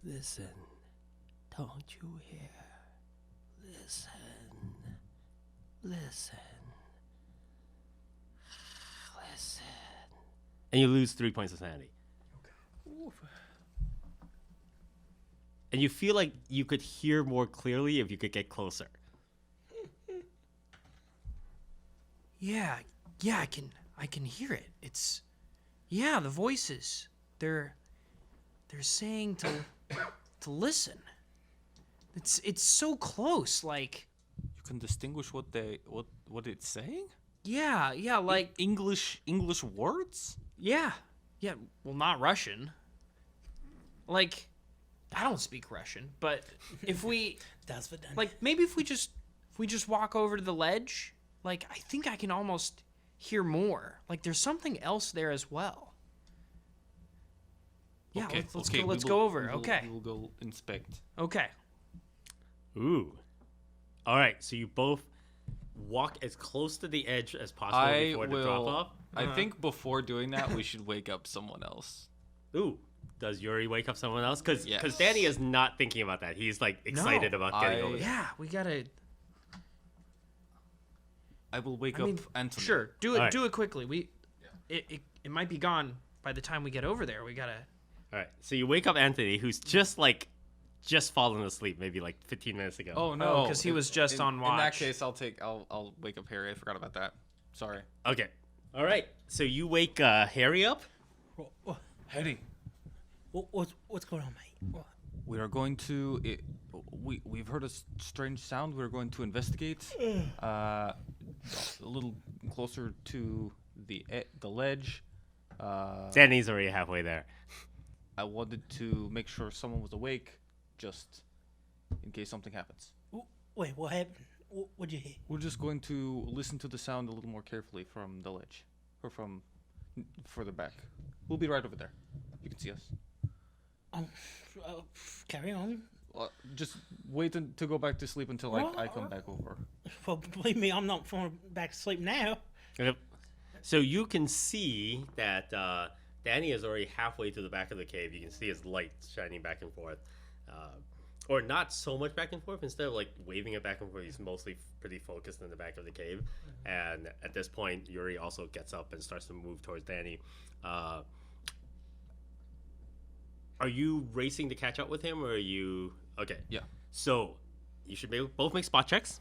listen, don't you hear? Listen, listen, listen. And you lose 3 points of sanity. And you feel like you could hear more clearly if you could get closer. Yeah, I can hear it. It's the voices. They're saying to listen. It's so close, like You can distinguish what it's saying? yeah, like English words? yeah. Well, not Russian. Like I don't speak Russian, but if we That's what done. like maybe if we just walk over to the ledge, like I think I can almost hear more. Like there's something else there as well. Yeah, Okay, let's go over. Okay. We will go inspect. Okay. Ooh. All right, so you both walk as close to the edge as possible I before the drop off. I think before doing that, we should wake up someone else. Ooh. Does Yuri wake up someone else? Because Yes. Danny is not thinking about that. He's like excited No, about getting I- over there. Yeah, we gotta. I will wake I up mean, Anthony. sure, do it. All right. Do it quickly. It might be gone by the time we get over there. We gotta. All right, so you wake up Anthony, who's just fallen asleep maybe like 15 minutes ago. Oh no, 'cause he was just on In that watch. case, I'll wake up Harry. I forgot about that. Sorry. Okay. All right, so you wake Harry up. Harry, What's going on, mate? What? we are going to. We've heard a strange sound. We're going to investigate. A little closer to the ledge. Danny's already halfway there. I wanted to make sure someone was awake, just in case something happens. Wait, what happened? What'd you hear? We're just going to listen to the sound a little more carefully from the ledge, or from further back. We'll be right over there. You can see us. Carry on. Just wait to go back to sleep until I come back over. Well, believe me, I'm not falling back to sleep now. Yep. So you can see that Danny is already halfway to the back of the cave. You can see his light shining back and forth. Or not so much back and forth. Instead of like waving it back and forth, he's mostly pretty focused in the back of the cave. And at this point, Yuri also gets up and starts to move towards Danny. Are you racing to catch up with him, or are you... Okay. Yeah. So you should both make spot checks.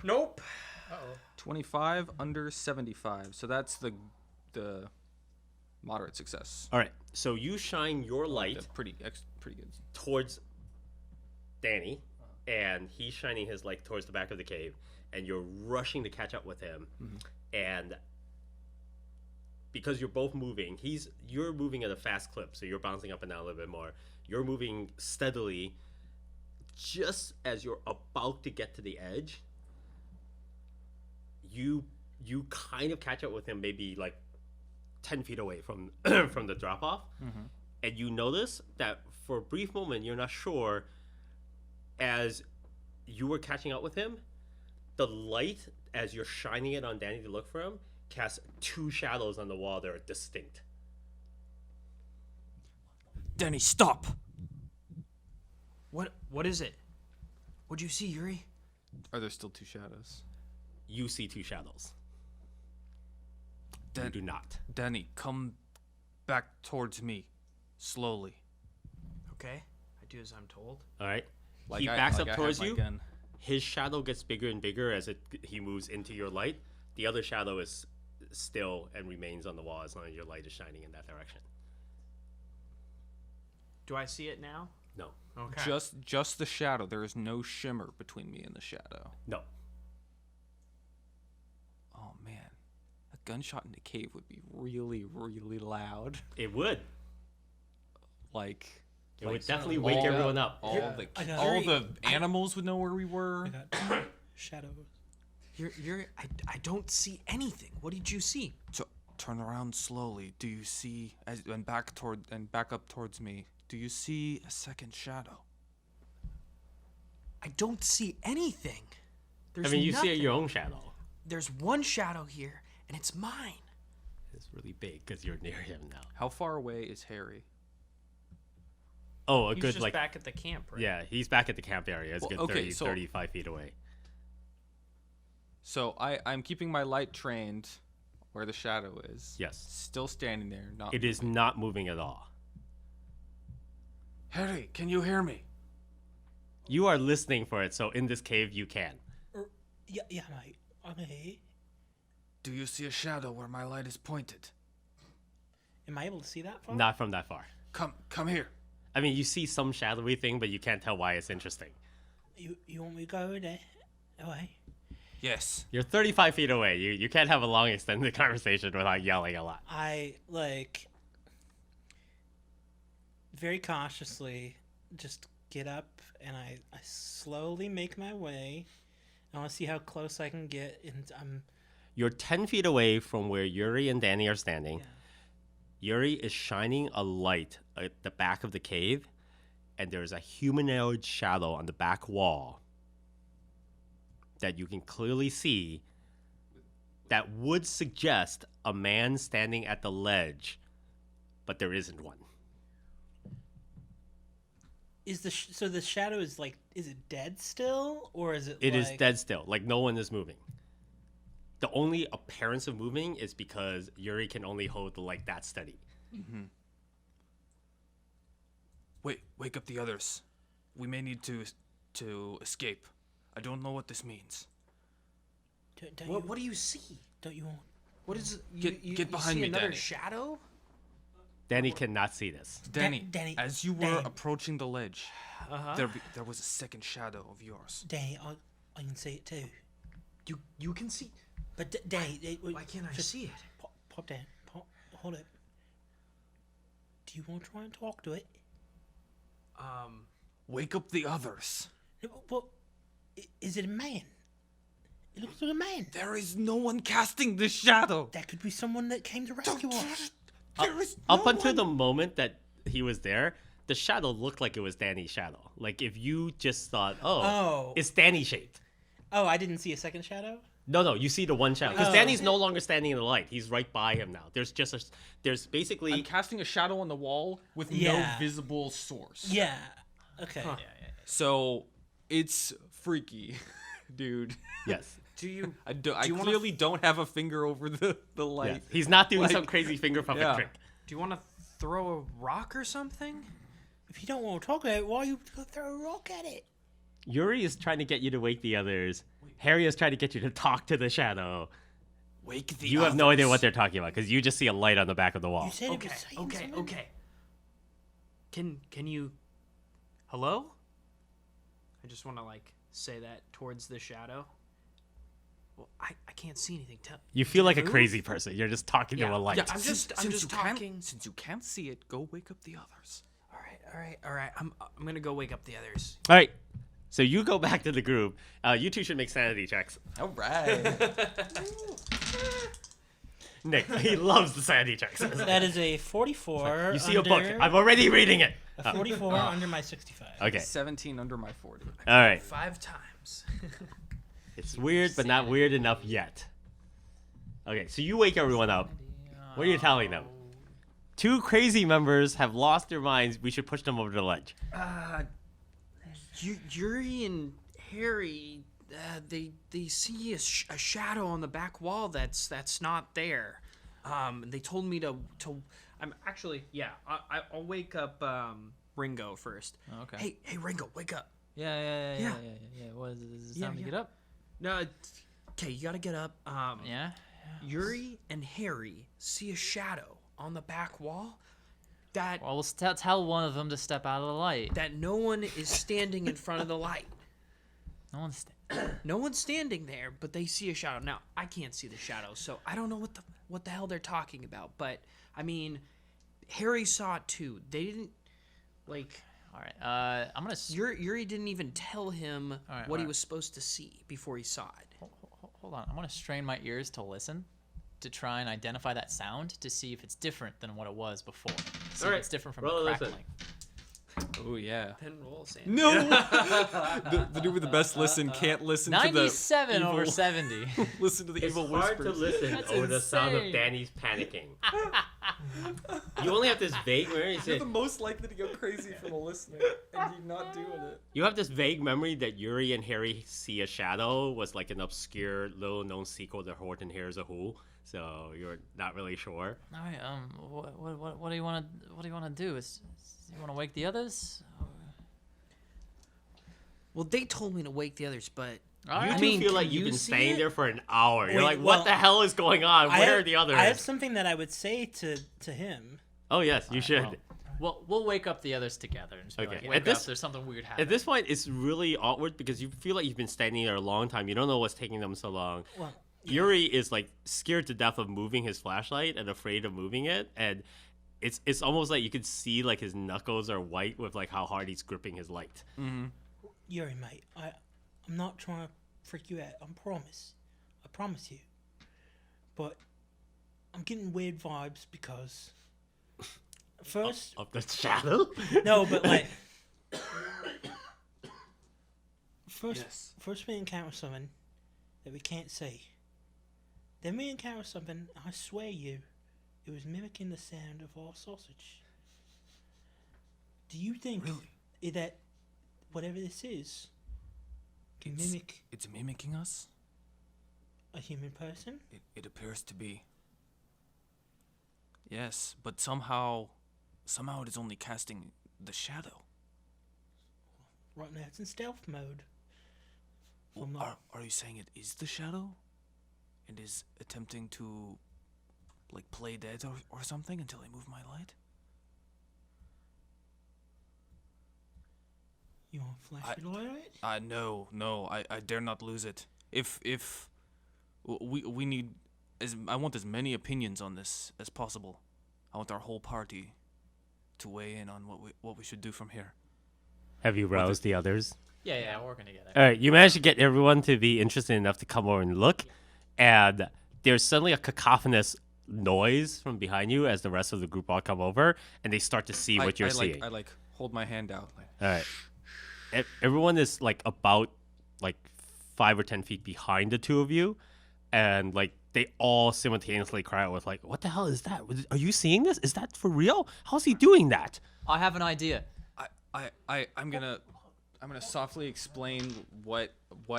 Nope. 25 under 75. So that's the moderate success. All right. So you shine your light That's pretty good. towards Danny, and he's shining his light towards the back of the cave, and you're rushing to catch up with him. And because you're both moving, you're moving at a fast clip, so you're bouncing up and down a little bit more. You're moving steadily. Just as you're about to get to the edge, you kind of catch up with him, maybe like 10 feet away from from the drop off, and you notice that for a brief moment you're not sure. As you were catching up with him, the light, as you're shining it on Danny to look for him, casts 2 shadows on the wall that are distinct. Danny, stop. What is it? What'd you see, Yuri? Are there still 2 shadows? You see 2 shadows. You do not. Danny, come back towards me, slowly. Okay, I do as I'm told. All right. Like He I- backs like up I have towards my you. gun. His shadow gets bigger and bigger as he moves into your light. The other shadow is still and remains on the wall as long as your light is shining in that direction. Do I see it now? No. Okay. Just the shadow. There is no shimmer between me and the shadow. No. Oh man, a gunshot in the cave would be really, really loud. It would. Like It would definitely wake all everyone up. All I got all Yuri, the animals would know where we were. I got shadows. I don't see anything. What did you see? Turn around slowly. Do you see and back up towards me? Do you see a second shadow? I don't see anything. I mean, you see your own shadow. There's one shadow here, and it's mine. It's really big because you're near him now. How far away is Harry? Oh, a He's good, just like, back at the camp, right? yeah, he's back at the camp area. It's a Well, good okay, 35 feet away. So I'm keeping my light trained where the shadow is. Yes. Still standing there. Not. It is not moving at all. Harry, can you hear me? You are listening for it, so in this cave you can. Yeah, mate. I'm here. Do you see a shadow where my light is pointed? Am I able to see that far? Not from that far. Come here. I mean, you see some shadowy thing, but you can't tell why it's interesting. You want me to go over there? Away. Yes. You're 35 feet away. You can't have a long extended conversation without yelling a lot. I very cautiously just get up and I slowly make my way. I want to see how close I can get, and You're 10 feet away from where Yuri and Danny are standing. Yeah. Yuri is shining a light at the back of the cave, and there's a humanoid shadow on the back wall that you can clearly see that would suggest a man standing at the ledge, but there isn't one. Is so the shadow is is it dead still, or is it? It is dead still. Like, no one is moving. The only appearance of moving is because Yuri can only hold the light that steady. Mm-hmm. Wake up the others. We may need to escape. I don't know what this means. What do you see? Don't you want? What is it? Get behind see me, another Danny. shadow? Danny cannot see this. Danny, Danny, as you were Danny. approaching the ledge, Uh-huh. there was a second shadow of yours. Danny, I can see it too. You can see. But Danny, Why can't I see it? Pop down. Hold it. Do you want to try and talk to it? Wake up the others. Well, is it a man? It looks like a man. There is no one casting this shadow. That could be someone that came to rescue us. There is Up no until one. the moment that he was there, the shadow looked like it was Danny's shadow. Like, if you just thought, Oh. it's Danny shaped. Oh, I didn't see a second shadow? No, you see the one shadow. Because Oh. Danny's no longer standing in the light. He's right by him now. There's basically... I'm casting a shadow on the wall with Yeah. no visible source. Yeah. Okay. So it's freaky, dude. Yes. Do you? I you wanna- clearly don't have a finger over the Yes. light. He's not doing Like- some crazy finger puppet Yeah. trick. Do you want to throw a rock or something? If you don't want to talk about it, why are you gonna throw a rock at it? Yuri is trying to get you to wake the others. Harry is trying to get you to talk to the shadow. Wake the You have no idea what they're talking about because you just see a light on the back of the wall. You said Okay, it was saying something. okay. Can you? Hello? I just want to say that towards the shadow. Well, I can't see anything. You feel like a move? crazy person. You're just talking to Yeah, a light. yeah, I'm just talking. Since you can't see it, go wake up the others. All right. I'm gonna go wake up the others. All right. So you go back to the group. You two should make sanity checks. All right. Nick, he loves the sanity checks. That is a 44. You see a book. I'm already reading it. A 44 under my 65. Okay. 17 under my 40. All right. 5 times. It's weird, but not weird enough yet. Okay, so you wake everyone up. What are you telling them? 2 crazy members have lost their minds. We should push them over the ledge. Yuri and Harry, they see a shadow on the back wall that's not there. They told me to. I'm actually I'll wake up Ringo first. Okay. Hey Ringo, wake up. Yeah. What is it time to get up? No, okay, you gotta get up. Yeah. Yuri and Harry see a shadow on the back wall that Well, we'll tell one of them to step out of the light. that no one is standing in front of the light. No one's. No one's standing there, but they see a shadow. Now, I can't see the shadow, so I don't know what the hell they're talking about. But I mean, Harry saw it too. They didn't like. All right. I'm gonna. Yuri didn't even tell him right, what he alright. was supposed to see before he saw it. Hold on. I'm gonna strain my ears to listen, to try and identify that sound to see if it's different than what it was before. See Alright, if it's different from roll a the listen. crackling. Oh, yeah. Then roll, Sandy. No! the dude with the best listen can't listen to the 97 over evil- 70. listen to the It's evil hard whispers. to listen That's over the sound of insane. Danny's panicking. You only have this vague memory. You're the most likely to go crazy from a listener, and you're not doing it. You have this vague memory that Yuri and Harry see a shadow was like an obscure, little-known sequel to Horton Hears a Who. So you're not really sure. All right. What do you want to do? You want to wake the others? Well, they told me to wake the others, but You Alright. two feel like can you've you been see staying it? there for an hour. You're Wait, like, well, what the hell is going on? Where are the others? I have something that I would say to him. Oh yes, you should. We'll wake up the others together and just be Okay, like, at wake this- up. There's something weird happening. At this point, it's really awkward because you feel like you've been standing there a long time. You don't know what's taking them so long. Well, Yuri is like scared to death of moving his flashlight and afraid of moving it, and it's almost like you could see like his knuckles are white with like how hard he's gripping his light. Yuri, mate, I'm not trying to freak you out. I promise you. But I'm getting weird vibes because first, Of the shadow. no, but like first, Yes. first we encounter something that we can't see. Then we encounter something. I swear you, it was mimicking the sound of our sausage. Do you think that whatever this is can mimic It's mimicking us? a human person? It appears to be. Yes, but somehow it is only casting the shadow. Right now it's in stealth mode. From the- Are you saying it is the shadow? And is attempting to, like, play dead or something until I move my light? You want to flash your light on it? No, I dare not lose it. If we need, I want as many opinions on this as possible. I want our whole party to weigh in on what we should do from here. Have you roused the others? Yeah, we're working together. All right, you managed to get everyone to be interested enough to come over and look, and there's suddenly a cacophonous noise from behind you as the rest of the group all come over, and they start to see what you're seeing. I hold my hand out. Like, All right, everyone is like about like 5 or 10 feet behind the two of you, and like they all simultaneously cry out with like, "What the hell is that? Are you seeing this? Is that for real? How's he doing that?" I have an idea. I'm gonna softly explain what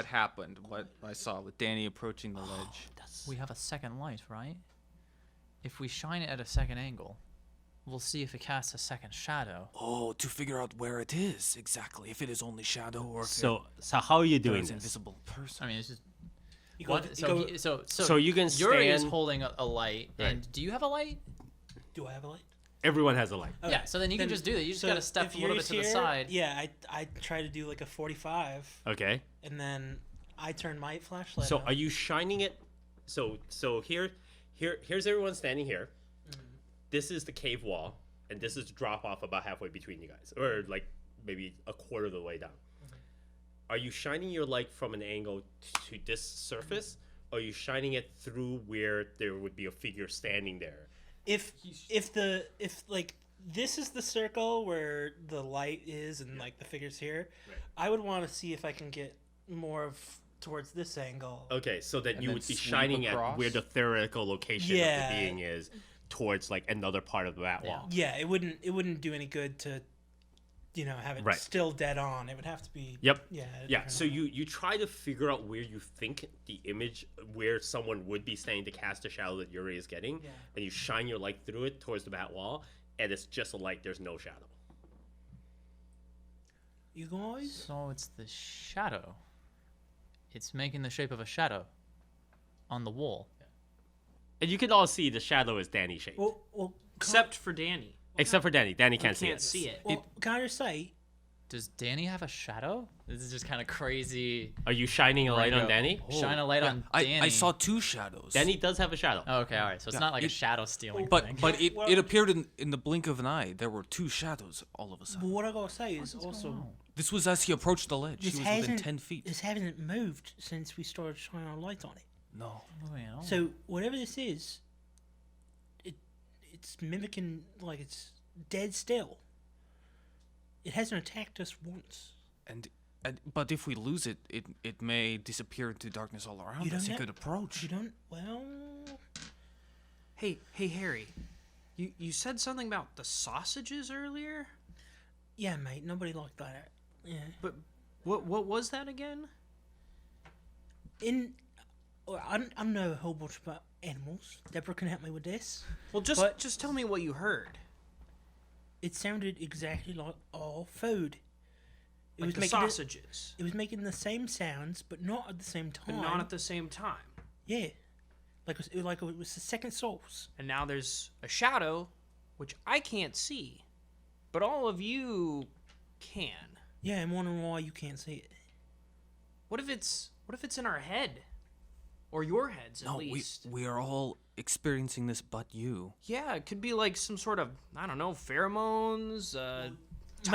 happened, what I saw with Danny approaching the ledge. We have a second light, right? If we shine it at a second angle, we'll see if it casts a second shadow. Oh, to figure out where it is exactly, if it is only shadow or if So how are you there doing is this? invisible person. I mean, it's just You go, one. you So, go, So you can Yuri is stand- holding a light, Right. and do you have a light? do I have a light? Everyone has a light. Okay. Yeah. So then you can just do that. You just So gotta step if a little bit Yuri's to the here, side. Yeah, I try to do like a 45, Okay. and then I turn my flashlight So on. are you shining it? So here's everyone standing here. This is the cave wall, and this is the drop off about halfway between you guys, or like maybe a quarter of the way down. are you shining your light from an angle to this surface, or are you shining it through where there would be a figure standing there? If like this is the circle where the light is and like the figure's here, Right. I would want to see if I can get more of towards this angle. Okay, so then And you then would be sweep shining at across? where the theoretical location Yeah. of the being is, towards like another part of that wall. Yeah, it wouldn't do any good to, have it Right. still dead on. It would have to be. Yep. Yeah. a Yeah, different so angle. you try to figure out where you think the image, where someone would be standing to cast a shadow that Yuri is getting, Yeah. and you shine your light through it towards the bat wall, and it's just a light, there's no shadow. You guys. So it's the shadow. It's making the shape of a shadow on the wall. And you can all see the shadow is Danny shaped. Well, Except for Danny. Except for Danny. Danny He can't see can't it. see it. can I just say, Does Danny have a shadow? This is just kind of crazy. Are you shining a light on Ringo. Danny? Shine a light on Danny. I saw two shadows. Danny does have a shadow. Oh, okay, all right. So it's Yeah, not like a it- shadow stealing But thing. but it, Well- it appeared in the blink of an eye. There were two shadows all of a but sudden. what I gotta say is also This was as he approached the ledge. He this was within hasn't 10 feet. this hasn't moved since we started shining our light on it. No. Oh, yeah. So whatever this is, it's mimicking like it's dead still. It hasn't attacked us once. And but if we lose it, it may disappear into darkness all around You us. don't It know- could approach. You don't. Well, Hey, Harry. You said something about the sausages earlier? yeah, mate. Nobody liked that. Yeah. But what was that again? I know a whole bunch about animals. Deborah can help me with this. Well, But- just tell me what you heard. It sounded exactly like our food. It Like was the making sausages, it was making the same sounds, but not at the same but time. not at the same time. Yeah, like it was the second source. And now there's a shadow, which I can't see, but all of you can. Yeah, I'm wondering why you can't see it. What if it's in our head, or your heads at No, least? we are all experiencing this, but you. Yeah, it could be like some sort of, I don't know, pheromones, Mate,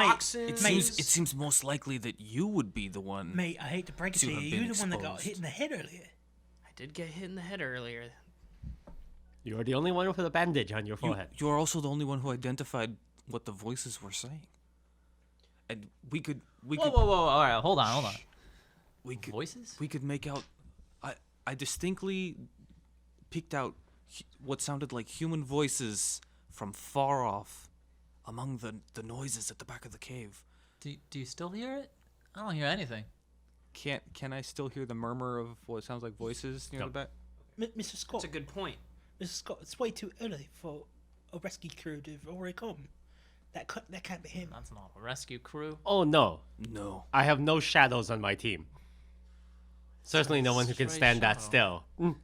toxins. It seems most likely that you would be the one. Mate, I hate to break it To to have you. been You're the one that got exposed. hit in the head earlier. I did get hit in the head earlier. You're the only one with a bandage on your forehead. You are also the only one who identified what the voices were saying. And we could Whoa. All right, hold on. we could Voices? we could make out. I distinctly picked out what sounded like human voices from far off, among the noises at the back of the cave. Do you still hear it? I don't hear anything. Can I still hear the murmur of what sounds like voices near No. the back? Mr. Scott, That's a good point. Mr. Scott, it's way too early for a rescue crew to have already come. That can't be him. That's not a rescue crew. Oh no, No. I have no shadows on my team. Certainly no one who can Stray stand that shadow. still.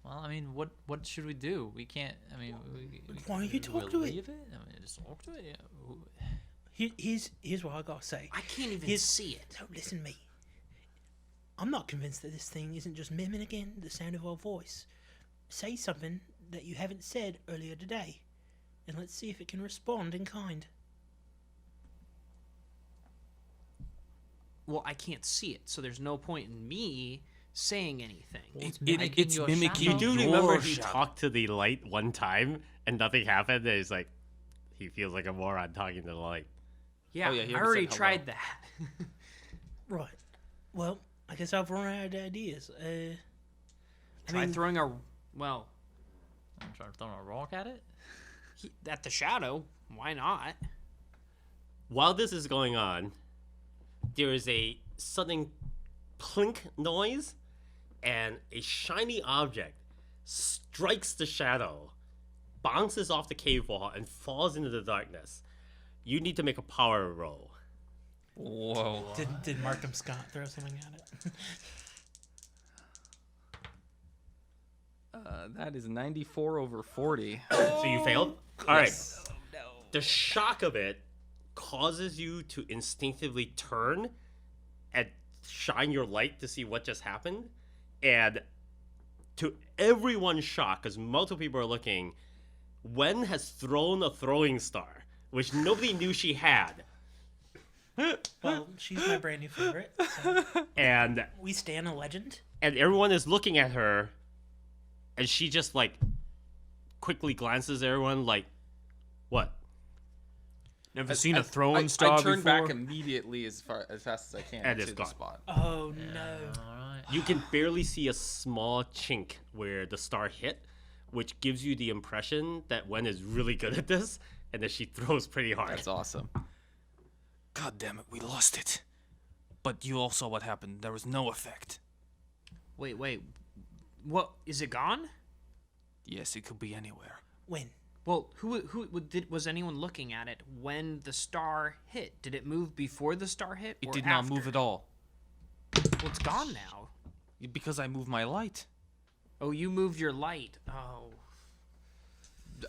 Well, I mean, what should we do? We can't. I mean, Why don't you talk we'll to it? leave it? I mean, just talk to it. Yeah. Here's what I gotta say. I can't even Here's- see it. No, listen to me. I'm not convinced that this thing isn't just mimicking the sound of our voice. Say something that you haven't said earlier today, and let's see if it can respond in kind. Well, I can't see it, so there's no point in me saying anything. It's mimicking It's your mimicking shadow. You do your remember he shadow. talked to the light one time and nothing happened? And he's like, he feels like a moron talking to the light. Yeah, yeah, he I already already said tried that. Right. Well, I guess I've run out of ideas. I Try mean, throwing a well I'm trying to throw a rock at it. at the shadow. Why not? While this is going on, there is a sudden clink noise, and a shiny object strikes the shadow, bounces off the cave wall, and falls into the darkness. You need to make a power roll. Whoa. did Markham Scott throw something at it? That is 94 over 40. So you failed? All right. The shock of it causes you to instinctively turn and shine your light to see what just happened. And to everyone's shock, because multiple people are looking, Wen has thrown a throwing star, which nobody knew she had. Well, she's my brand new favorite. So And we stand a legend. everyone is looking at her, and she just like quickly glances at everyone like, what? Never seen a I throwing star turn before? back immediately as fast as I can And to it's the gone. spot. Oh no. All right. You can barely see a small chink where the star hit, which gives you the impression that Wen is really good at this, and that she throws pretty hard. That's awesome. God damn it, we lost it. But you all saw what happened. There was no effect. Wait. What is it gone? Yes, it could be anywhere. When? Well, was anyone looking at it when the star hit? Did it move before the star hit? It or did not after? move at all. Well, it's gone now. Because I moved my light. Oh, you moved your light. Oh.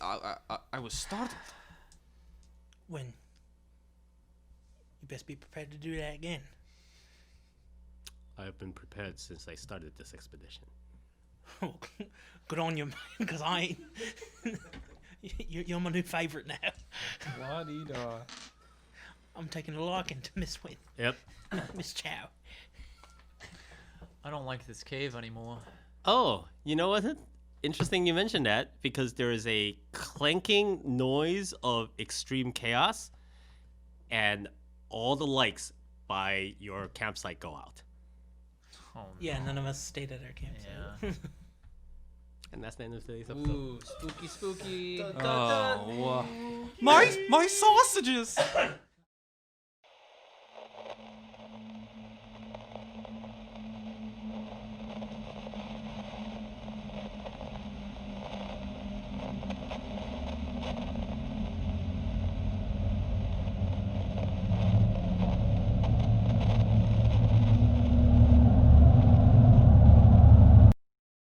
I was startled. When? You best be prepared to do that again. I've been prepared since I started this expedition. Good on you, because I ain't. You're my new favorite now. La-dee-da. I'm taking a liking to Miss Win. Yep. Miss Chow. I don't like this cave anymore. Oh, you know what? Interesting you mentioned that, because there is a clanking noise of extreme chaos, and all the lights by your campsite go out. Oh, Yeah, none of us stayed at our campsite. Yeah. And that's the end of today's episode. Ooh, spooky. Oh, my sausages!